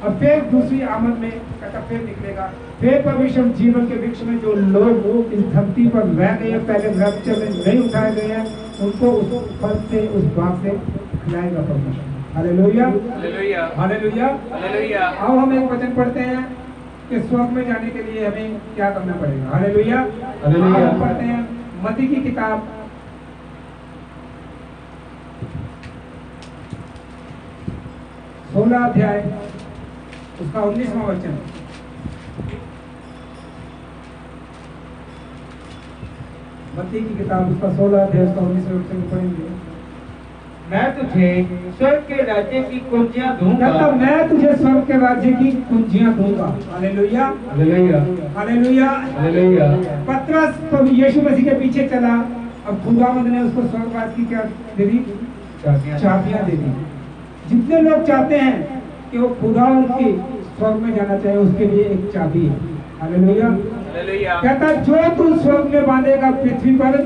अब फिर दूसरी आमद में कहता फिर निकलेगा। फिर परमेश्वर जीवन के वृक्ष में जो लोग इस धरती पर रह गए हैं, पहले रैप्चर में नहीं उठाए गए हैं, उनको उस फल से, उस बाग से खिलाएगा परमेश्वर। हालेलुया, हालेलुया, हालेलुया, हालेलुया। अब हम एक वचन पढ़ते हैं कि स्वर्ग में जाने के लिए हमें क्या करना पड़ेगा। Hallelujah, hallelujah. हम पढ़ते हैं मत्ती की किताब 16 अध्याय उसका 19वां वचन। मत्ती की किताब उसका 16 अध्याय उसका 19वां वचन पढ़ेंगे। मैं तुझे स्वर्ग के राज्य की कुंजियां दूंगा। कहता मैं तुझे स्वर्ग के राज्य की कुंजियां दूंगा। हालेलुया, हालेलुया, हालेलुया। हालेलुया। पतरस प्रभु यीशु मसीह के पीछे चला, अब खुदावंद ने उसको स्वर्ग राज्य की क्या दे दी? चाबियां दे दी। जितने लोग चाहते हैं कि वो खुदावंद की स्वर्ग में जाना चाहे, उसके लिए एक चाबी है। Hallelujah, hallelujah. कहता जो तू स्वर्ग में बांधेगा पृथ्वी पर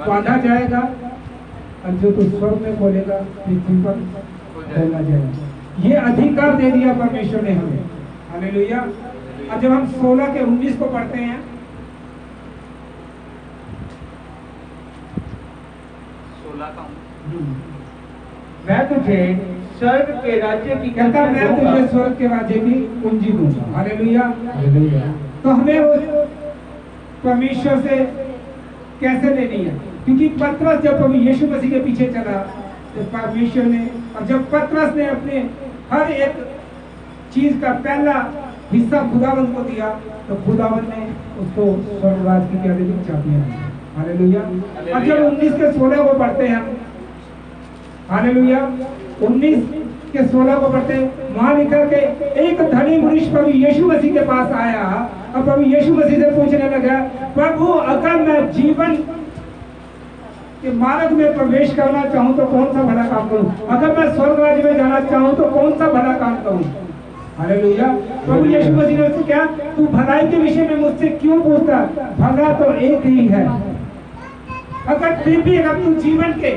बांधा जाएगा, और जो तू स्वर्ग में खोलेगा पृथ्वी पर खोला जाएगा। ये अधिकार दे दिया परमेश्वर ने हमें। हालेलुया। और जब हम 16 के 19 को पढ़ते हैं, 16 का मैं तुझे स्वर्ग के राज्य की कहता मैं तुझे स्वर्ग के राज्य की कुंजी दूंगा। Hallelujah, hallelujah. तो हमें वो परमेश्वर से कैसे लेनी है? क्योंकि पतरस जब प्रभु यीशु मसीह के पीछे चला तो परमेश्वर ने, और जब पतरस ने अपने हर एक चीज का पहला हिस्सा खुदावंद को दिया, तो खुदावंद ने उसको स्वर्ग राज्य की क्या दी? चाबियां दी। हालेलुया। और जब 19 के 16 को पढ़ते हैं, हालेलुया, 19 के 16 को पढ़ते हैं, वहां लिखा के एक धनी मनुष्य प्रभु यीशु मसीह के पास आया और प्रभु यीशु मसीह से पूछने लगा, प्रभु अगर मैं जीवन के मार्ग में प्रवेश करना चाहूँ तो कौन सा भला काम करूँ? अगर मैं स्वर्ग राज्य में जाना चाहूँ तो कौन सा भला काम करूँ? हालेलुया। प्रभु यीशु मसीह ने उससे क्या, तू भलाई के विषय में मुझसे क्यों पूछता? भला तो एक ही है। अगर फिर भी अगर तू जीवन के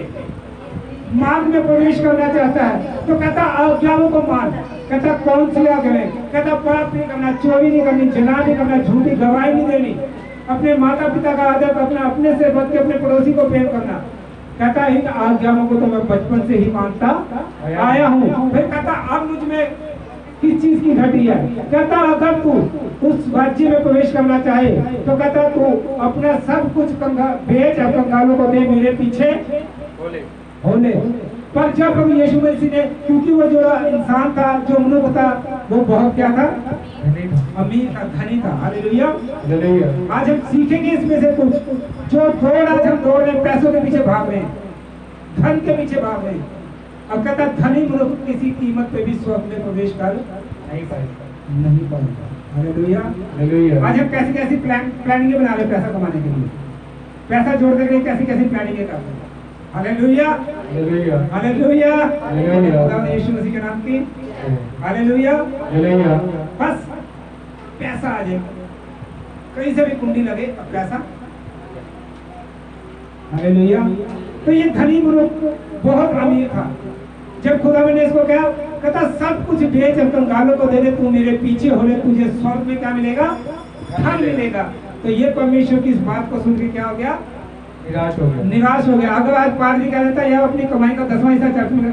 मार्ग में प्रवेश करना चाहता है तो कहता आज्ञाओं को मान। कहता कौन सी आज्ञाएं? कहता पाप नहीं करना, चोरी नहीं करनी, जना नहीं करना, झूठी गवाही नहीं देनी, अपने माता पिता का आदर करना, अपने से बढ़ के अपने पड़ोसी को प्रेम करना। कहता इन आज्ञाओं को तो मैं बचपन से ही मानता आया हूँ। फिर कहता अब मुझ में किस चीज की घटी है? कहता अगर तू उस राज्य में प्रवेश करना चाहे तो कहता तू अपना सब कुछ बेच और कंगालों को दे, मेरे पीछे होने। पर जब प्रभु यीशु मसीह ने, क्योंकि वो जो इंसान था, जो मनुष्य था, वो बहुत क्या था? अमीर था, धनी था। हालेलुया। आज हम सीखेंगे इसमें से कुछ, जो दौड़ आज हम दौड़ रहे हैं, पैसों के पीछे भाग रहे हैं, धन के पीछे भाग रहे हैं। अब कहता धनी मनुष्य किसी कीमत पे भी स्वर्ग में प्रवेश कर नहीं पाएगा। हालेलुया। आज हम कैसी कैसी प्लानिंग बना रहे हैं पैसा कमाने के लिए, पैसा जोड़ने के लिए कैसी कैसी प्लानिंग कर रहे हैं। हालेलुया, हालेलुया, हालेलुया। यीशु मसीह के नाम की हालेलुया। बस पैसा आ जाए, कहीं से भी कुंडी लगे, अब पैसा। हालेलुया। तो ये धनी मनुष्य बहुत अमीर था। जब खुदा ने इसको कहा, कहता सब कुछ बेच और कंगालों को दे दे, तू मेरे पीछे हो ले, तुझे स्वर्ग में क्या मिलेगा? धन मिलेगा। तो ये परमेश्वर की इस बात को सुन के क्या हो गया? निराश हो गया। अगर आज पादरी कह देता यार अपनी कमाई का 10वां हिस्सा चर्च में,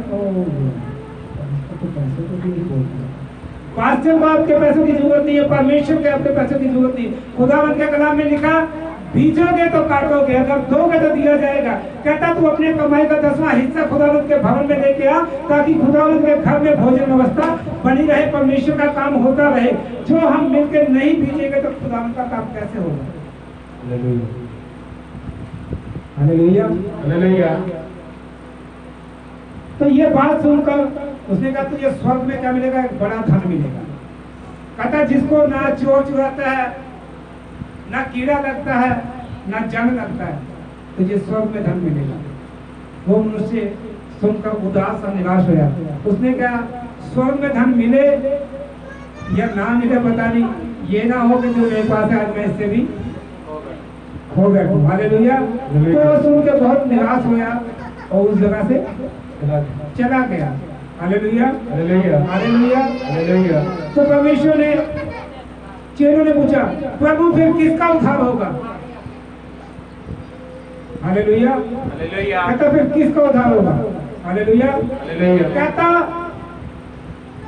पास्टर को आपके पैसों की जरूरत नहीं है, परमेश्वर के आपके पैसों की जरूरत नहीं। खुदावंद के कलाम में लिखा, बीजोगे तो काटोगे, अगर दोगे तो दिया जाएगा। कहता तू अपने कमाई का 10वां हिस्सा खुदावंद के भवन में लेके आ, ताकि खुदावंद के घर में भोजन व्यवस्था बनी रहे, परमेश्वर का काम होता रहे। जो हम मिलकर नहीं बीजेंगे तो खुदावंद का काम कैसे होगा? Hallelujah, hallelujah. तो ये बात सुनकर उसने कहा तुझे स्वर्ग में क्या मिलेगा? एक बड़ा धन मिलेगा। कहता जिसको ना चोर चुराता है, ना कीड़ा लगता है, ना जंग लगता है, तुझे स्वर्ग में धन मिलेगा। वो मनुष्य सुनकर उदास और निराश हो जाता। उसने कहा स्वर्ग में धन मिले या ना मिले पता नहीं, ये ना हो कि जो मेरे पास है आज मैं इससे भी खो बैठूं। हालेलुया। तो सुन के बहुत निराश हुआ और उस जगह से चला गया। हालेलुया, हालेलुया, हालेलुया, हालेलुया। तो परमेश्वर ने, चेलों ने पूछा प्रभु फिर किसका उद्धार होगा? Hallelujah, hallelujah. कहता फिर किसका उद्धार होगा? Hallelujah, hallelujah. कहता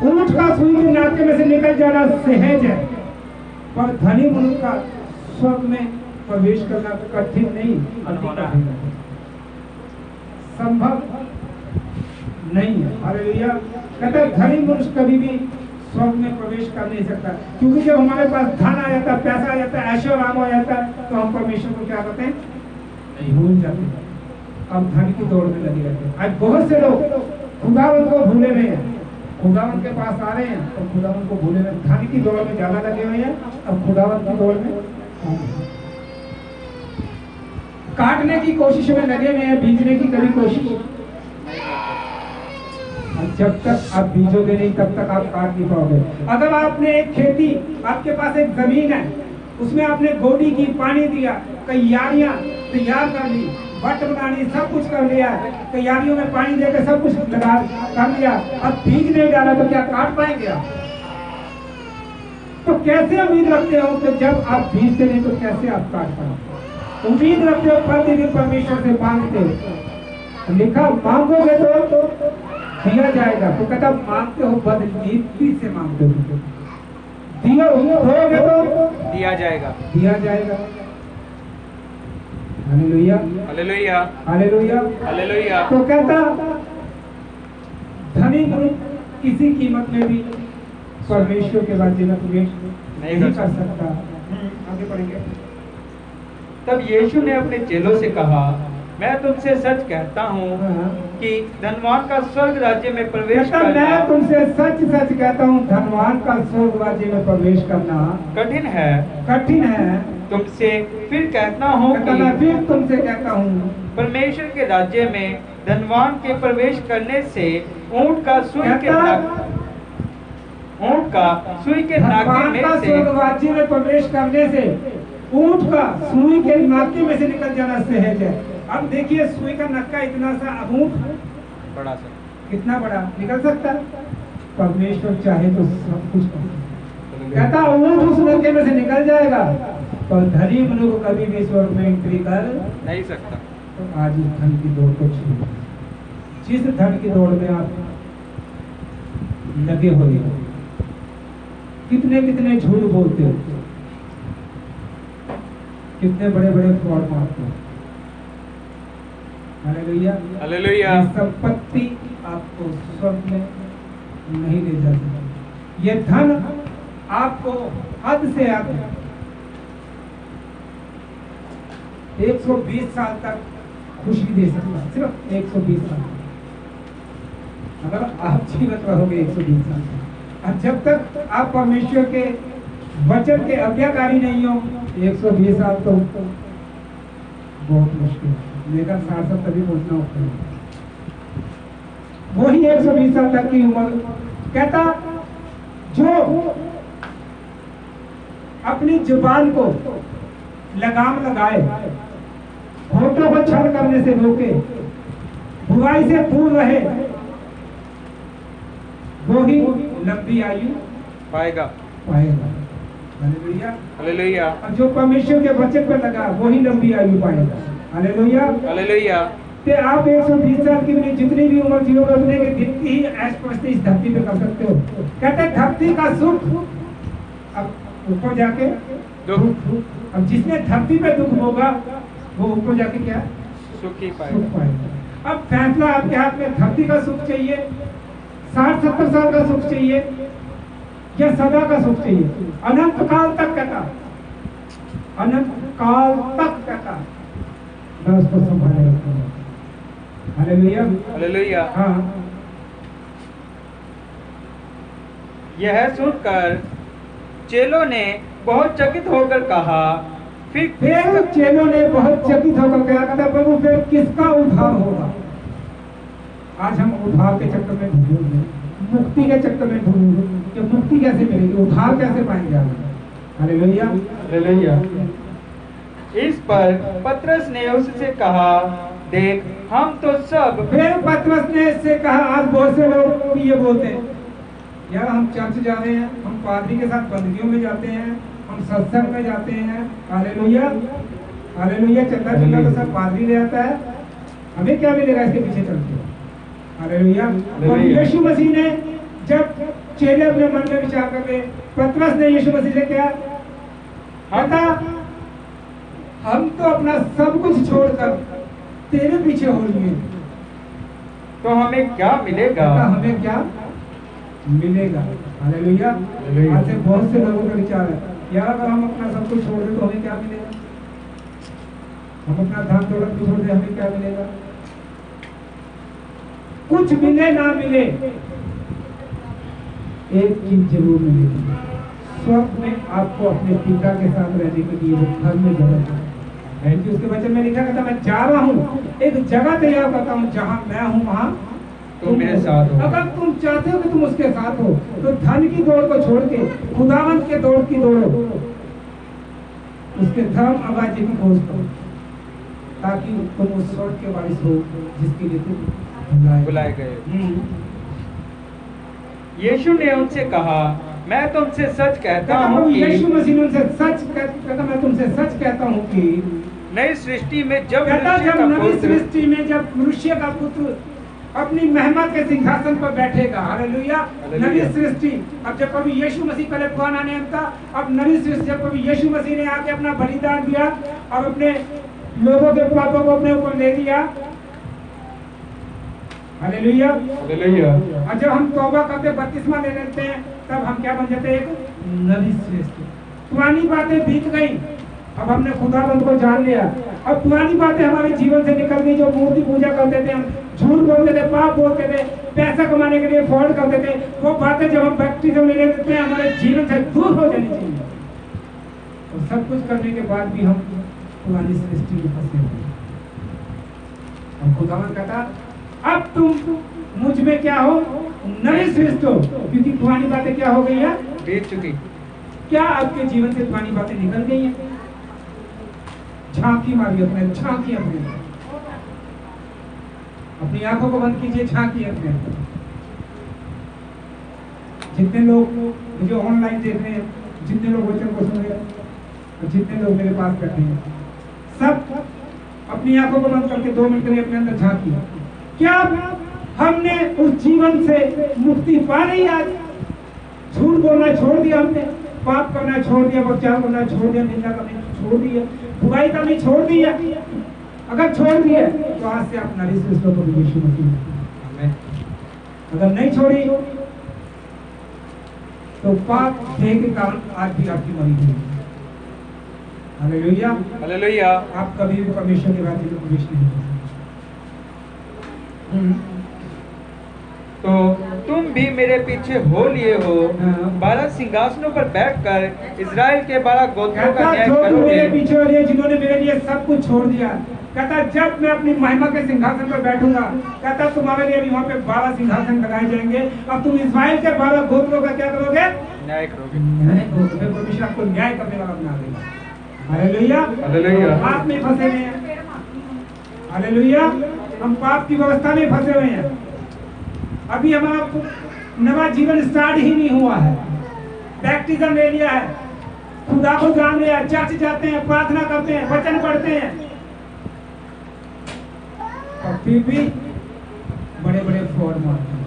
ऊंट का सुई के नाके में से निकल जाना सहज है, पर धनी मनुष्य का स्वर्ग में प्रवेश करना कठिन नहीं, संभव नहीं है। हालेलुया। कहता धनी मनुष्य कभी भी स्वर्ग में प्रवेश कर नहीं सकता, क्योंकि जब हमारे पास धन आ जाता है, पैसा आ जाता है, ऐशो आराम हो जाता है, तो हम परमेश्वर को क्या करते हैं? भूल जाते हैं। अब धन की दौड़ में लगे रहते हैं। आज बहुत से लोग खुदावंत को भूले हुए हैं, खुदावंत के पास आ रहे हैं और खुदावंत को भूले हुए, धन की दौड़ में ज्यादा लगे हुए हैं, अब खुदावंत की दौड़ में काटने की कोशिश में लगे हुए हैं, बीजने की कभी कोशिश। जब तक आप बीजोगे नहीं तब तक आप काट नहीं पाओगे। अगर आपने एक खेती, आपके पास एक जमीन है, उसमें आपने गोडी की, पानी दिया, तैयारियां तैयार कर ली, बट बनानी, सब कुछ कर लिया, तैयारियों में पानी देकर सब कुछ लगा कर लिया, अब बीज नहीं डाला तो क्या काट पाएंगे आप? तो कैसे उम्मीद रखते हो कि जब आप बीजते नहीं तो कैसे आप काट पाएंगे? उम्मीद रखते हो प्रतिदिन परमेश्वर से मांगते हो, लिखा मांगोगे तो दिया जाएगा। तो कहता मांगते हो बदनीति से मांगते हो, दिया होगे तो दिया जाएगा, दिया जाएगा। हालेलुया, हालेलुया, हालेलुया, हालेलुया। तो कहता धनी मनुष्य किसी कीमत में भी परमेश्वर के राज्य में प्रवेश नहीं कर सकता। आगे बढ़ेंगे। तब यीशु ने अपने चेलों से कहा मैं तुमसे सच कहता हूँ कि धनवान का स्वर्ग राज्य में प्रवेश करना, मैं तुमसे सच सच कहता हूँ धनवान का स्वर्ग राज्य में प्रवेश करना कठिन है, कठिन है। तुमसे फिर कहता हूँ मैं फिर तुमसे कहता हूँ परमेश्वर के राज्य में धनवान के प्रवेश करने से ऊंट का सुई के नाके में से राज्य में प्रवेश करने से ऊंट का सुई के नाके में से निकल जाना सहज है। अब देखिए सुई का नक्का इतना सा, अब ऊंट बड़ा सा, कितना बड़ा निकल सकता है? परमेश्वर चाहे तो सब कुछ कर सकता। कहता ऊंट उस नक्के में से निकल जाएगा, पर धनी मनुष्य को कभी भी स्वर्ग में एंट्री कर नहीं सकता। तो आज इस धन की दौड़ को छोड़ो। जिस धन की दौड़ में आप लगे हुए हो, कितने कितने झूठ बोलते हो, कितने बड़े बड़े फ्रॉड मारते हो। Hallelujah, hallelujah. संपत्ति आपको स्वर्ग में नहीं ले जा सकती। ये धन आपको हद से आगे 120 साल तक खुशी दे सकता है, सिर्फ 120 साल। अगर आप जीवित रहोगे 120 साल, और जब तक आप परमेश्वर के वचन के आज्ञाकारी नहीं हो, 120 साल तो बहुत मुश्किल है। लेकिन 60 तभी पहुंचना होता है, वही 120 साल तक की उम्र। कहता जो अपनी जुबान को लगाम लगाए, होठों को छल करने से रोके, बुराई से दूर रहे, वो ही लंबी आयु पाएगा। Hallelujah, hallelujah. और जो परमेश्वर के वचन पर लगा वही लंबी आयु पाएगा। Hallelujah, hallelujah. ते आप 120 साल की भी जितनी भी उम्र जियोगे उतने के जितनी ही ऐश-प्रस्ती इस धरती पे कर सकते हो। कहते धरती का सुख अब ऊपर जाके दुख। अब जिसने धरती पे दुख होगा वो ऊपर जाके क्या सुख ही सुख पाएगा। पाएगा। अब फैसला आपके हाथ में, धरती का सुख चाहिए, 60-70 साल का सुख चाहिए, या सदा का सुख चाहिए, अनंत काल तक कहता, अनंत काल तक कहता, मैं उसको संभाले रखूंगा। Hallelujah, hallelujah. हाँ। यह सुनकर चेलों ने बहुत चकित होकर कहा, फिर चेलों ने बहुत चकित होकर क्या कहता, प्रभु फिर किसका उद्धार होगा? आज हम उद्धार के चक्कर में ढूंढेंगे, मुक्ति के चक्कर में ढूंढेंगे कि मुक्ति कैसे मिलेगी, उद्धार कैसे पाएंगे हम। Hallelujah, hallelujah. इस पर पतरस ने उससे कहा, देख हम तो सब। फिर पतरस ने इससे कहा, आज बहुत से लोग ये बोलते हैं, यार हम चर्च जा रहे हैं, हम पादरी के साथ बंदगियों में जाते हैं, हम सत्संग में जाते हैं। हालेलुया, हालेलुया। चंदा चंदा तो सब पादरी ले आता है, हमें क्या मिलेगा इसके पीछे चलते? हालेलुया। और यीशु मसीह ने जब चेले अपने मन में विचार करके, पतरस ने यीशु मसीह से क्या कहता, हम तो अपना सब कुछ छोड़कर तेरे पीछे हो लिए, तो हमें क्या मिलेगा? हमें क्या मिलेगा? हालेलुया। आज से बहुत से लोगों का विचार है, यार अगर हम अपना सब कुछ छोड़ दें तो हमें क्या मिलेगा? हम अपना धन दौलत भी छोड़ दें, हमें क्या मिलेगा? कुछ मिले ना मिले, एक चीज जरूर मिलेगी, स्वर्ग में आपको अपने पिता के साथ रहने के लिए वो घर में जगह है। उसके वचन में लिखा था, मैं जा रहा हूँ, एक जगह तैयार करता हूँ, जहाँ मैं हूँ वहाँ तुम मेरे साथ हो। अगर तुम चाहते हो कि तुम उसके साथ हो, तो धन की दौड़ को छोड़ के खुदावंत के दौड़ की दौड़ो, उसके धर्म अवाज्य की खोज करो, ताकि तुम उस स्वर्ग के वारिस हो जिसके लिए तुम बुलाए गए। यीशु ने उनसे कहा, मैं तुमसे सच कहता हूँ कि यीशु मसीह ने उनसे सच कहता, मैं तुमसे सच कहता हूँ कि नई सृष्टि में जब नई सृष्टि में जब मनुष्य का पुत्र अपनी महिमा के सिंहासन पर बैठेगा, हालेलुया, नई सृष्टि। अब जब कभी यीशु मसीह, पहले पुराना नियम था, अब नई सृष्टि, जब कभी यीशु मसीह ने आके अपना बलिदान दिया और अपने लोगों के पापों को अपने ऊपर ले लिया, हालेलुया, हालेलुया। और जब हम तौबा करके बपतिस्मा ले लेते हैं, तब हम क्या बन जाते हैं? एक नई सृष्टि। पुरानी बातें बीत गई, अब हमने खुदावंत को जान लिया। अब पुरानी बातें हमारे जीवन से निकल गई, जो मूर्ति पूजा करते थे, हम झूठ बोलते थे, पाप बोलते थे, पैसा कमाने के लिए फ्रॉड करते थे, वो बातें जब हम बैप्टिज्म ले लेते हैं, हमारे जीवन से दूर हो जानी चाहिए। और सब कुछ करने के बाद भी हम पुरानी सृष्टि में फंसे हुए। और खुदावंत कहता, अब तुम मुझ में क्या हो? नई सृष्टि हो, क्योंकि पुरानी बातें क्या हो गई है? बीत चुकी। क्या आपके जीवन से पुरानी बातें निकल गई हैं? झांकी मारिए अपने, झांकी अपनी आंखों को बंद कीजिए, झांकी अपने। जितने लोग मुझे ऑनलाइन देख रहे हैं, जितने लोग वचन को सुन रहे हैं, और जितने लोग मेरे पास बैठे हैं, सब अपनी आंखों को बंद करके 2 मिनट के लिए अपने अंदर झांकी। क्या हमने उस जीवन से मुक्ति पा ली? आज झूठ बोलना छोड़ दिया हमने, पाप करना छोड़ दिया, बचाव करना छोड़ दिया, निंदा करना छोड़ दिया, बुराई करनी छोड़ दिया। अगर छोड़ दिया तो आज से आप नई सृष्टि को यीशु मसीह। अगर नहीं छोड़ी तो पाप देह के कारण आज भी आपकी मरी हुई। Hallelujah, hallelujah. आप कभी भी परमेश्वर के राज्य में प्रवेश नहीं कर सकते। तो तुम भी मेरे पीछे हो लिए हो, 12 सिंहासनों पर बैठकर इजराइल के 12 गोत्रों का न्याय करोगे। मेरे पीछे हो लिए, जिन्होंने मेरे लिए सब कुछ छोड़ दिया, कहता जब मैं अपनी महिमा के सिंहासन पर बैठूंगा, कहता तुम्हारे लिए भी वहाँ पे 12 सिंहासन लगाए जाएंगे। अब तुम इजराइल के 12 गोत्रों का क्या करोगे? न्याय करोगे। न्याय करोगे। परमेश्वर आपको न्याय करने वाला बना देगा। Hallelujah, hallelujah. पाप में फंसे हुए हैं, हालेलुया, हम पाप की व्यवस्था में फंसे हुए हैं। अभी हमारा नवा जीवन स्टार्ट ही नहीं हुआ है। बैप्टिज्म ले लिया है, खुदा को जान लिया, चर्च जाते हैं, प्रार्थना करते हैं, वचन पढ़ते हैं, और फिर भी बड़े बड़े फ्रॉड मारते हैं।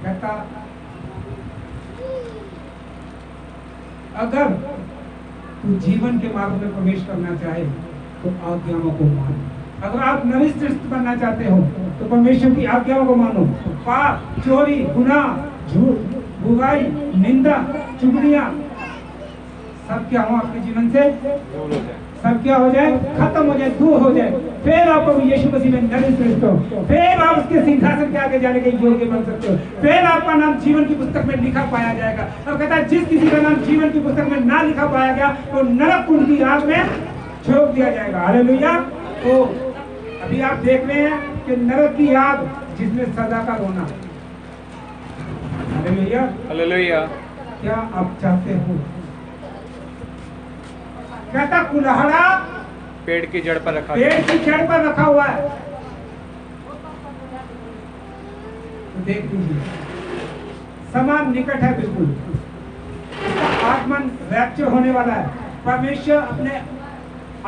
कहता अगर तू जीवन के मार्ग में प्रवेश करना चाहे तो आज्ञाओं को मान। अगर आप नवी सृष्टि बनना चाहते हो तो परमेश्वर की आज्ञाओं को मानो। पाप, चोरी, गुनाह, झूठ, बुराई, निंदा, चुगलियां सब क्या हो आपके जीवन से दूर हो जाए, सब क्या हो जाए, खत्म हो जाए, दूर हो जाए। फिर आप प्रभु यीशु मसीह में नवी सृष्टि हो। फिर आप उसके सिंहासन के आगे जाने के योग्य बन सकते हो। फिर आपका नाम जीवन की पुस्तक में लिखा पाया जाएगा। और कहता है जिस किसी का नाम जीवन की पुस्तक में ना लिखा पाया गया वो नरक कुंड की आग में झोंक दिया जाएगा। हालेलुया। तो अभी आप देख रहे हैं कि नरक की आग जिसमें सदा का रोना। हालेलुया। हालेलुया। क्या आप चाहते हो? कहता कुल्हाड़ा पेड़ की जड़ पर रखा, पेड़ की जड़ पर रखा हुआ है। तो देख लीजिए समान निकट है बिल्कुल। इसका आगमन रैप्चर होने वाला है। परमेश्वर अपने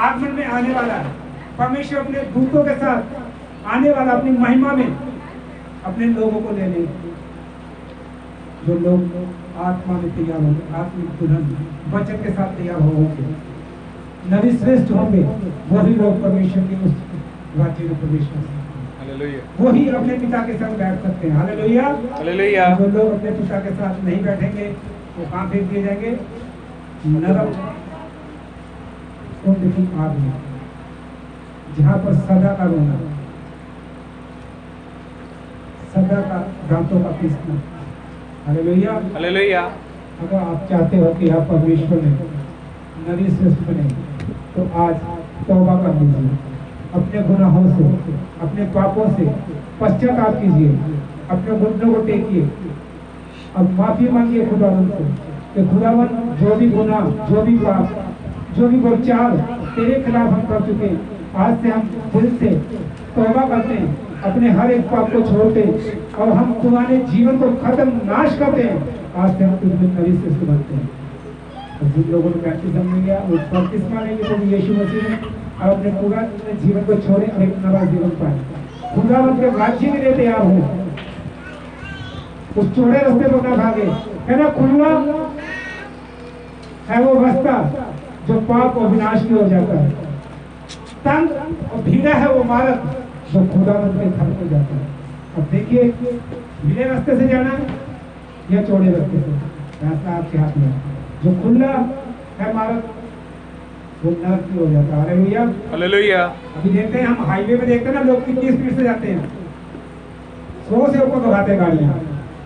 आगमन में आने वाला है। परमेश्वर अपने दूतों के साथ आने वाला अपनी महिमा में अपने लोगों को लेने। जो लोग आत्मा में तैयार होंगे, आत्मिक दुल्हन वचन के साथ तैयार होंगे, नवी श्रेष्ठ होंगे, वही लोग परमेश्वर के उस राज्य में प्रवेश कर सकते हैं। हालेलुया। वही अपने पिता के साथ बैठ सकते हैं। हालेलुया। हालेलुया। जो लोग अपने पिता के साथ नहीं बैठेंगे वो कहाँ फेंक दिए जाएंगे? नरक कुंड की आग में, जहाँ पर सदा का रोना, सदा का दांतों का पीसना। हालेलुया। हालेलुया। अगर आप चाहते हो कि आप परमेश्वर में नवी सृष्टि बने तो आज तौबा कर लीजिए। अपने गुनाहों से, अपने पापों से पश्चाताप कीजिए। अपने घुटनों को टेकिए। अब माफी मांगिए खुदावन से कि खुदावन जो भी गुनाह, जो भी पाप, जो भी बोलचाल तेरे खिलाफ हम कर चुके, आज से हम दिल से तौबा करते हैं, अपने हर एक पाप को छोड़ते और हम पुराने जीवन को खत्म नाश करते हैं। आज से हम तुझमें नवी सृष्टि बनते हैं। और जिन लोगों ने बैप्टिज्म में लिया वो बपतिस्मा लेंगे प्रभु यीशु मसीह में और अपने पुराने जीवन को छोड़े और एक नया जीवन पाए। खुदावंत के राज्य के लिए तैयार हो। उस चौड़े रास्ते पर ना भागे। है ना, खुला है वो रास्ता जो पाप और विनाश की हो जाता है। तंग और भीड़ा है वो मार्ग जो खुदावंत के घर में जाता है। अब देखिए भीड़े रास्ते से जाना या चौड़े रास्ते से, रास्ता आपके हाथ में है। जो खुला है मार्ग वो नरक की हो जाता है। हालेलुया। हालेलुया। अभी देखते हैं हम हाईवे पे देखते हैं ना लोग कितनी स्पीड से जाते हैं, 100 से ऊपर दबाते हैं गाड़ियां।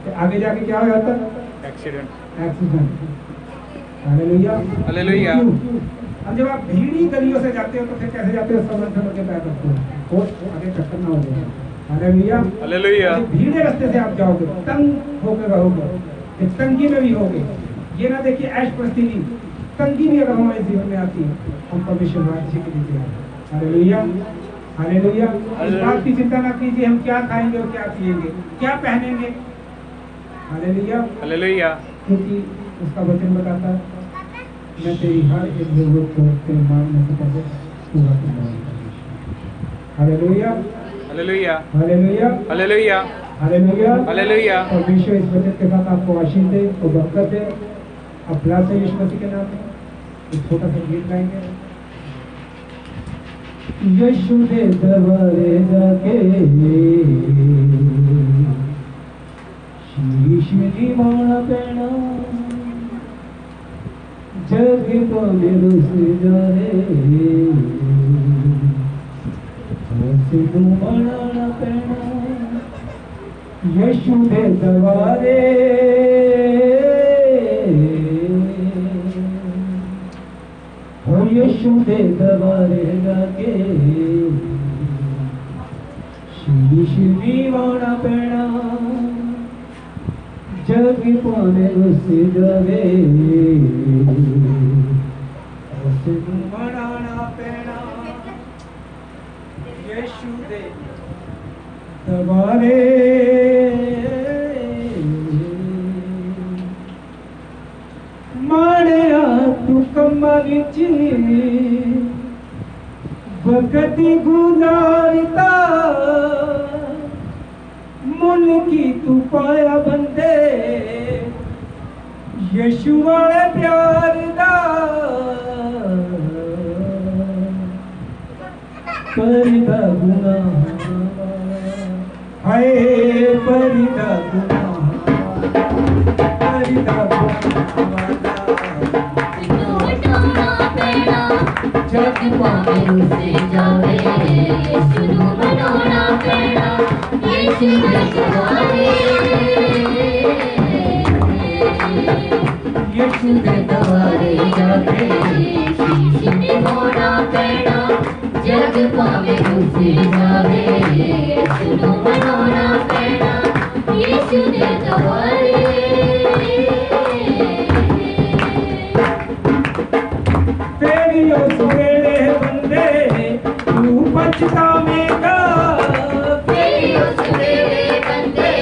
तो आगे जाके क्या हो जाता है? एक्सीडेंट। हालेलुया। हालेलुया। अब जब आप भीड़ी गलियों से जाते हो तो फिर कैसे जाते हो? समझ के पैर रखते हो और आगे चक्कर ना हो जाए। हालेलुया। हालेलुया। भीड़े रास्ते से आप जाओगे, तंग होकर रहोगे, तंगी में भी होगे। ये ना देखिए ऐश प्रस्ती नहीं, तंगी भी अगर हमारे जीवन में आती है हम परमेश्वर राज्य के लिए। हालेलुया। हालेलुया। इस बात की चिंता ना कीजिए हम क्या खाएंगे और क्या पिएंगे, क्या पहनेंगे। हालेलुया। हालेलुया। क्योंकि उसका वचन बताता है मैं तेरी हर एक जरूरत को तेरे मांगने से पहले पूरा करूंगा। हालेलुया। हालेलुया। हालेलुया। हालेलुया। हालेलुया। हालेलुया। परमेश्वर इस वचन के साथ आपको आशीष दे और बरकत दे। अब प्यार से यीशु मसीह के नाम में एक छोटा सा गीत गाएंगे। यीशु दे दरबारे जाके शीश निभाना पैना, जग तो रुस जाए सिद्धू बनाना पैना। यीशु दे दरबारे हो, यीशु दे दरबारे जाके शीश निभाना पैना, जग पाने रुस जावे सिद्धू बनाना पैना। यीशु दे दरबारे माड़िया तू कम्मा विच वकती गुजारता, मुल की तू पाया बंदे यीशु वाले प्यार दा परिदा गुनाह हाय परिदा गुनाह परिदा गुनाह जग पावे उसे जावे यीशु नु मनाना पैना यीशु दे दवारे यीशु दे दवारे जावे यीशु ने होना पैना जग पावे उसे जावे यीशु नु मनाना पैना यीशु दे दवारे सवेरे बंदे तू पछतावेगा तेरी सवेरे बंदे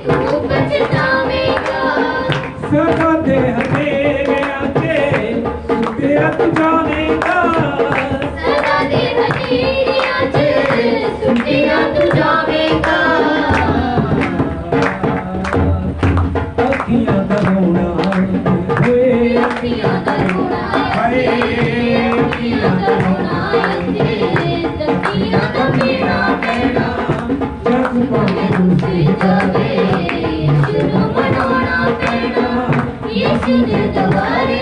तू पछतावेगा सदा दे हनेरे आके तेरा तू जानेगा सदा दे हनेरे आके तेरा तू जावेगा अखियां दा रोना होए अखियां दा रोना हाय अखियां दा रोना तकियां दा पीड़ा पैना जग पावे उसे जावे यीशु नु मनाना पैना यीशु दे दवारे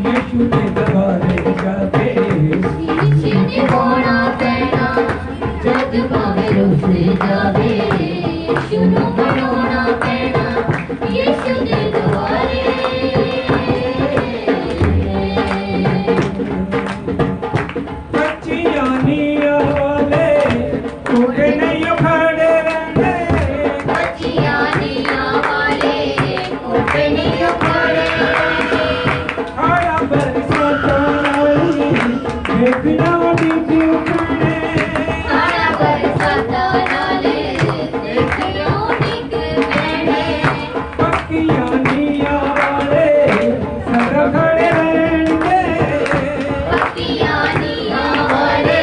यीशु दे दवारे जाके यीशु ने होना पैना जग पावे उसे जावे यीशु नु मनाना पैना यीशु दे दवारे बच्चियां निया वाले कोठे नहीं खड़े रहने बच्चियां निया वाले कोठे नहीं खड़े आया बरसाता आई देखना दीदी उठने सारा बरसाता नाले देखियो डिग पैने बच्चियां निया वाले सदा खड़े रहने बच्चियां निया वाले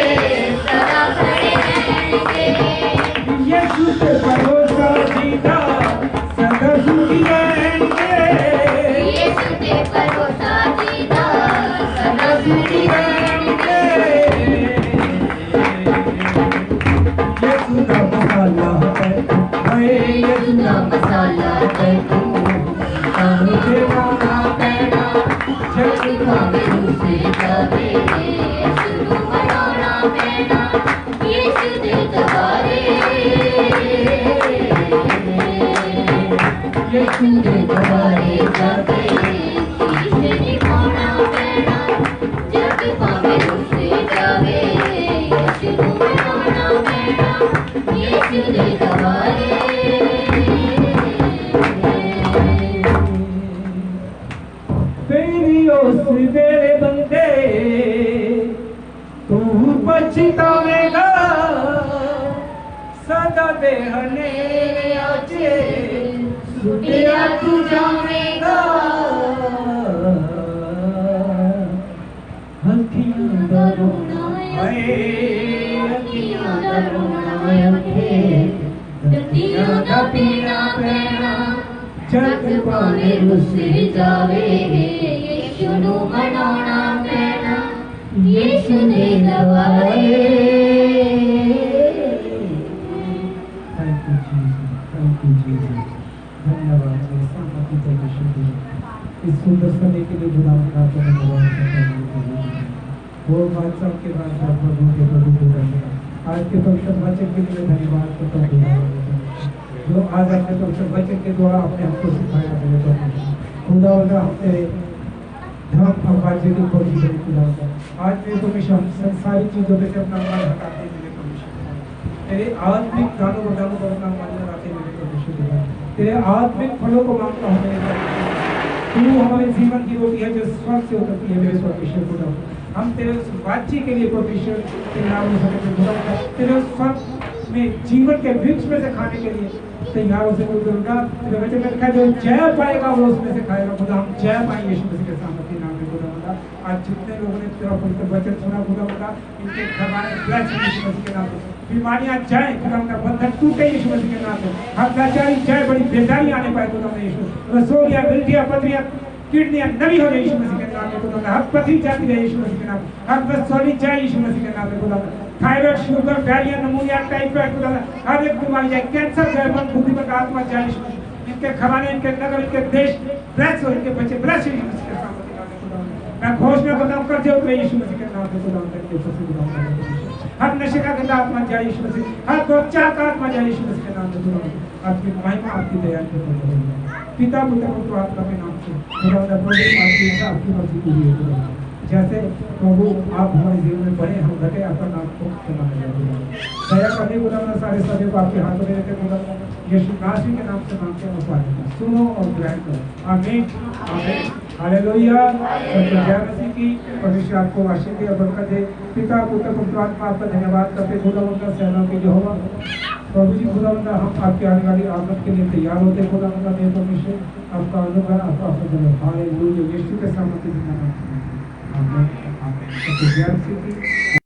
सदा खड़े रहेंगे यीशु पे भरोसा जीना सदा सुखी रहेंगे यीशु ते भरोसा दीदा सदा सुखी रहेंगे यीशु का मसाला है हाय यीशु यीशु का मसाला है तू ताहू देवाना पैना जग पावे उसे जावे यीशु नु मनाना पैना यीशु दे दवारे यीशु दे दवारे जावे यीशु ने होना पैना जग पावे उसे जावे यीशु नु मनाना पैना यीशु दे दवारे तेरी उस वेले बंदे तू पछतावेगा सदा दे हनेरे आचे सुटिया तू जावेगा अखियां दा रोना हाय अखियां दा रोना उठे तकियां दा पीड़ा पैना जग पावे उसे जावे यीशु नु मनाना पैना यीशु दे दवारे थैंक यू जीसस धन्यवाद संपत्ति परमेश्वर इस सुंदर समय के लिए गुलाम का धन्यवाद वो बादशाह के बाद प्रभु के आज के पवित्र वचन के लिए धन्यवाद करता हूँ जो आज अपने पवित्र वचन के द्वारा अपने हमको सिखाया मेरे प्रभु खुदा होगा हमसे धर्म और राज्य की खोजी करें खुदा होगा आज मेरे परमेश्वर हम संसारी चीजों में से अपना मन हटाते मेरे परमेश्वर तेरे आत्मिक गानों बजानों पर अपना मन लगाते मेरे परमेश्वर तेरे आत्मिक फलों को मांगता हूँ मेरे परमेश्वर तू हमारे जीवन की रोटी है जो स्वर्ग से उतरती है मेरे परमेश्वर खुदा हम तेरे उस राज्य के लिए परमेश्वर तेरे नाम में सकते खुदा तेरे उस स्वर्ग में जीवन के वृक्ष में से खाने के लिए तैयार हो सके खुदा तेरे वचन में लिखा है जो जय पाएगा वो उसमें से खाएगा खुदा हम जय पाएंगे यीशु मसीह के सामने नाम में खुदा आज जितने लोगों ने तेरा पवित्र वचन सुना खुदा इनके घरवाले ब्लेस यीशु मसीह के नाम से, बीमारियां जाए खुदा बंधन टूटे यीशु मसीह के नाम से, हर लाचारी जाए, बड़ी बेदारी आने पाए खुदा यीशु, रसोलियां मिल्टियां पथरियां किडनियां नवी हो जाए यीशु मसीह के नाम में खुदा, हर पथरी जाती रहे यीशु मसीह के नाम, हर रसोली जाए यीशु मसीह के नाम में खुदा, थायराइड शुगर डायरिया नमूनिया टाइफाइड खुदा हर एक बीमारी जाए, कैंसर जाए, मन बुद्धि पर आत्मा जाए यीशु, इनके घराने इनके नगर इनके देश ब्लेस हो, इनके बच्चे ब्लेस यीशु मसीह के नाम में, मैं घोषणा करता हूं करते हुए यीशु मसीह के नाम में खुदा करके प्रसिद्ध हर नशे का गंदा आत्मा जाए यीशु मसीह, हर गोचार का आत्मा जाए यीशु मसीह के नाम में खुदा, आपकी महिमा आपकी दया के पिता पुत्र पवित्र आत्मा के नाम से खुदा आपकी इच्छा आपकी मर्जी पूरी हो खुदा, जैसे प्रभु आप हमारे जीवन में बढ़े हम घटे आपका नाम को चलाने दया करने खुदा सारे सभी को आपके हाथों में रखे खुदा, यीशु नासरी के नाम से मांगते हैं और सुनो और ग्रहण करो, आमीन आमीन हालेलुया। जय मसीह की, परमेश्वर आपको आशीष दे और बरकत दे। पिता पुत्र पवित्र आत्मा आपका धन्यवाद करते खुदावंद का सेना के यहोवा प्रभु जी खुदावंद हम आपके आने वाली आगमन के लिए तैयार होते खुदावंद मेरे परमेश्वर आपका अनुग्रह आपका धन्यवाद हालेलुया यीशु के सामने आमीन आमीन। जय मसीह की।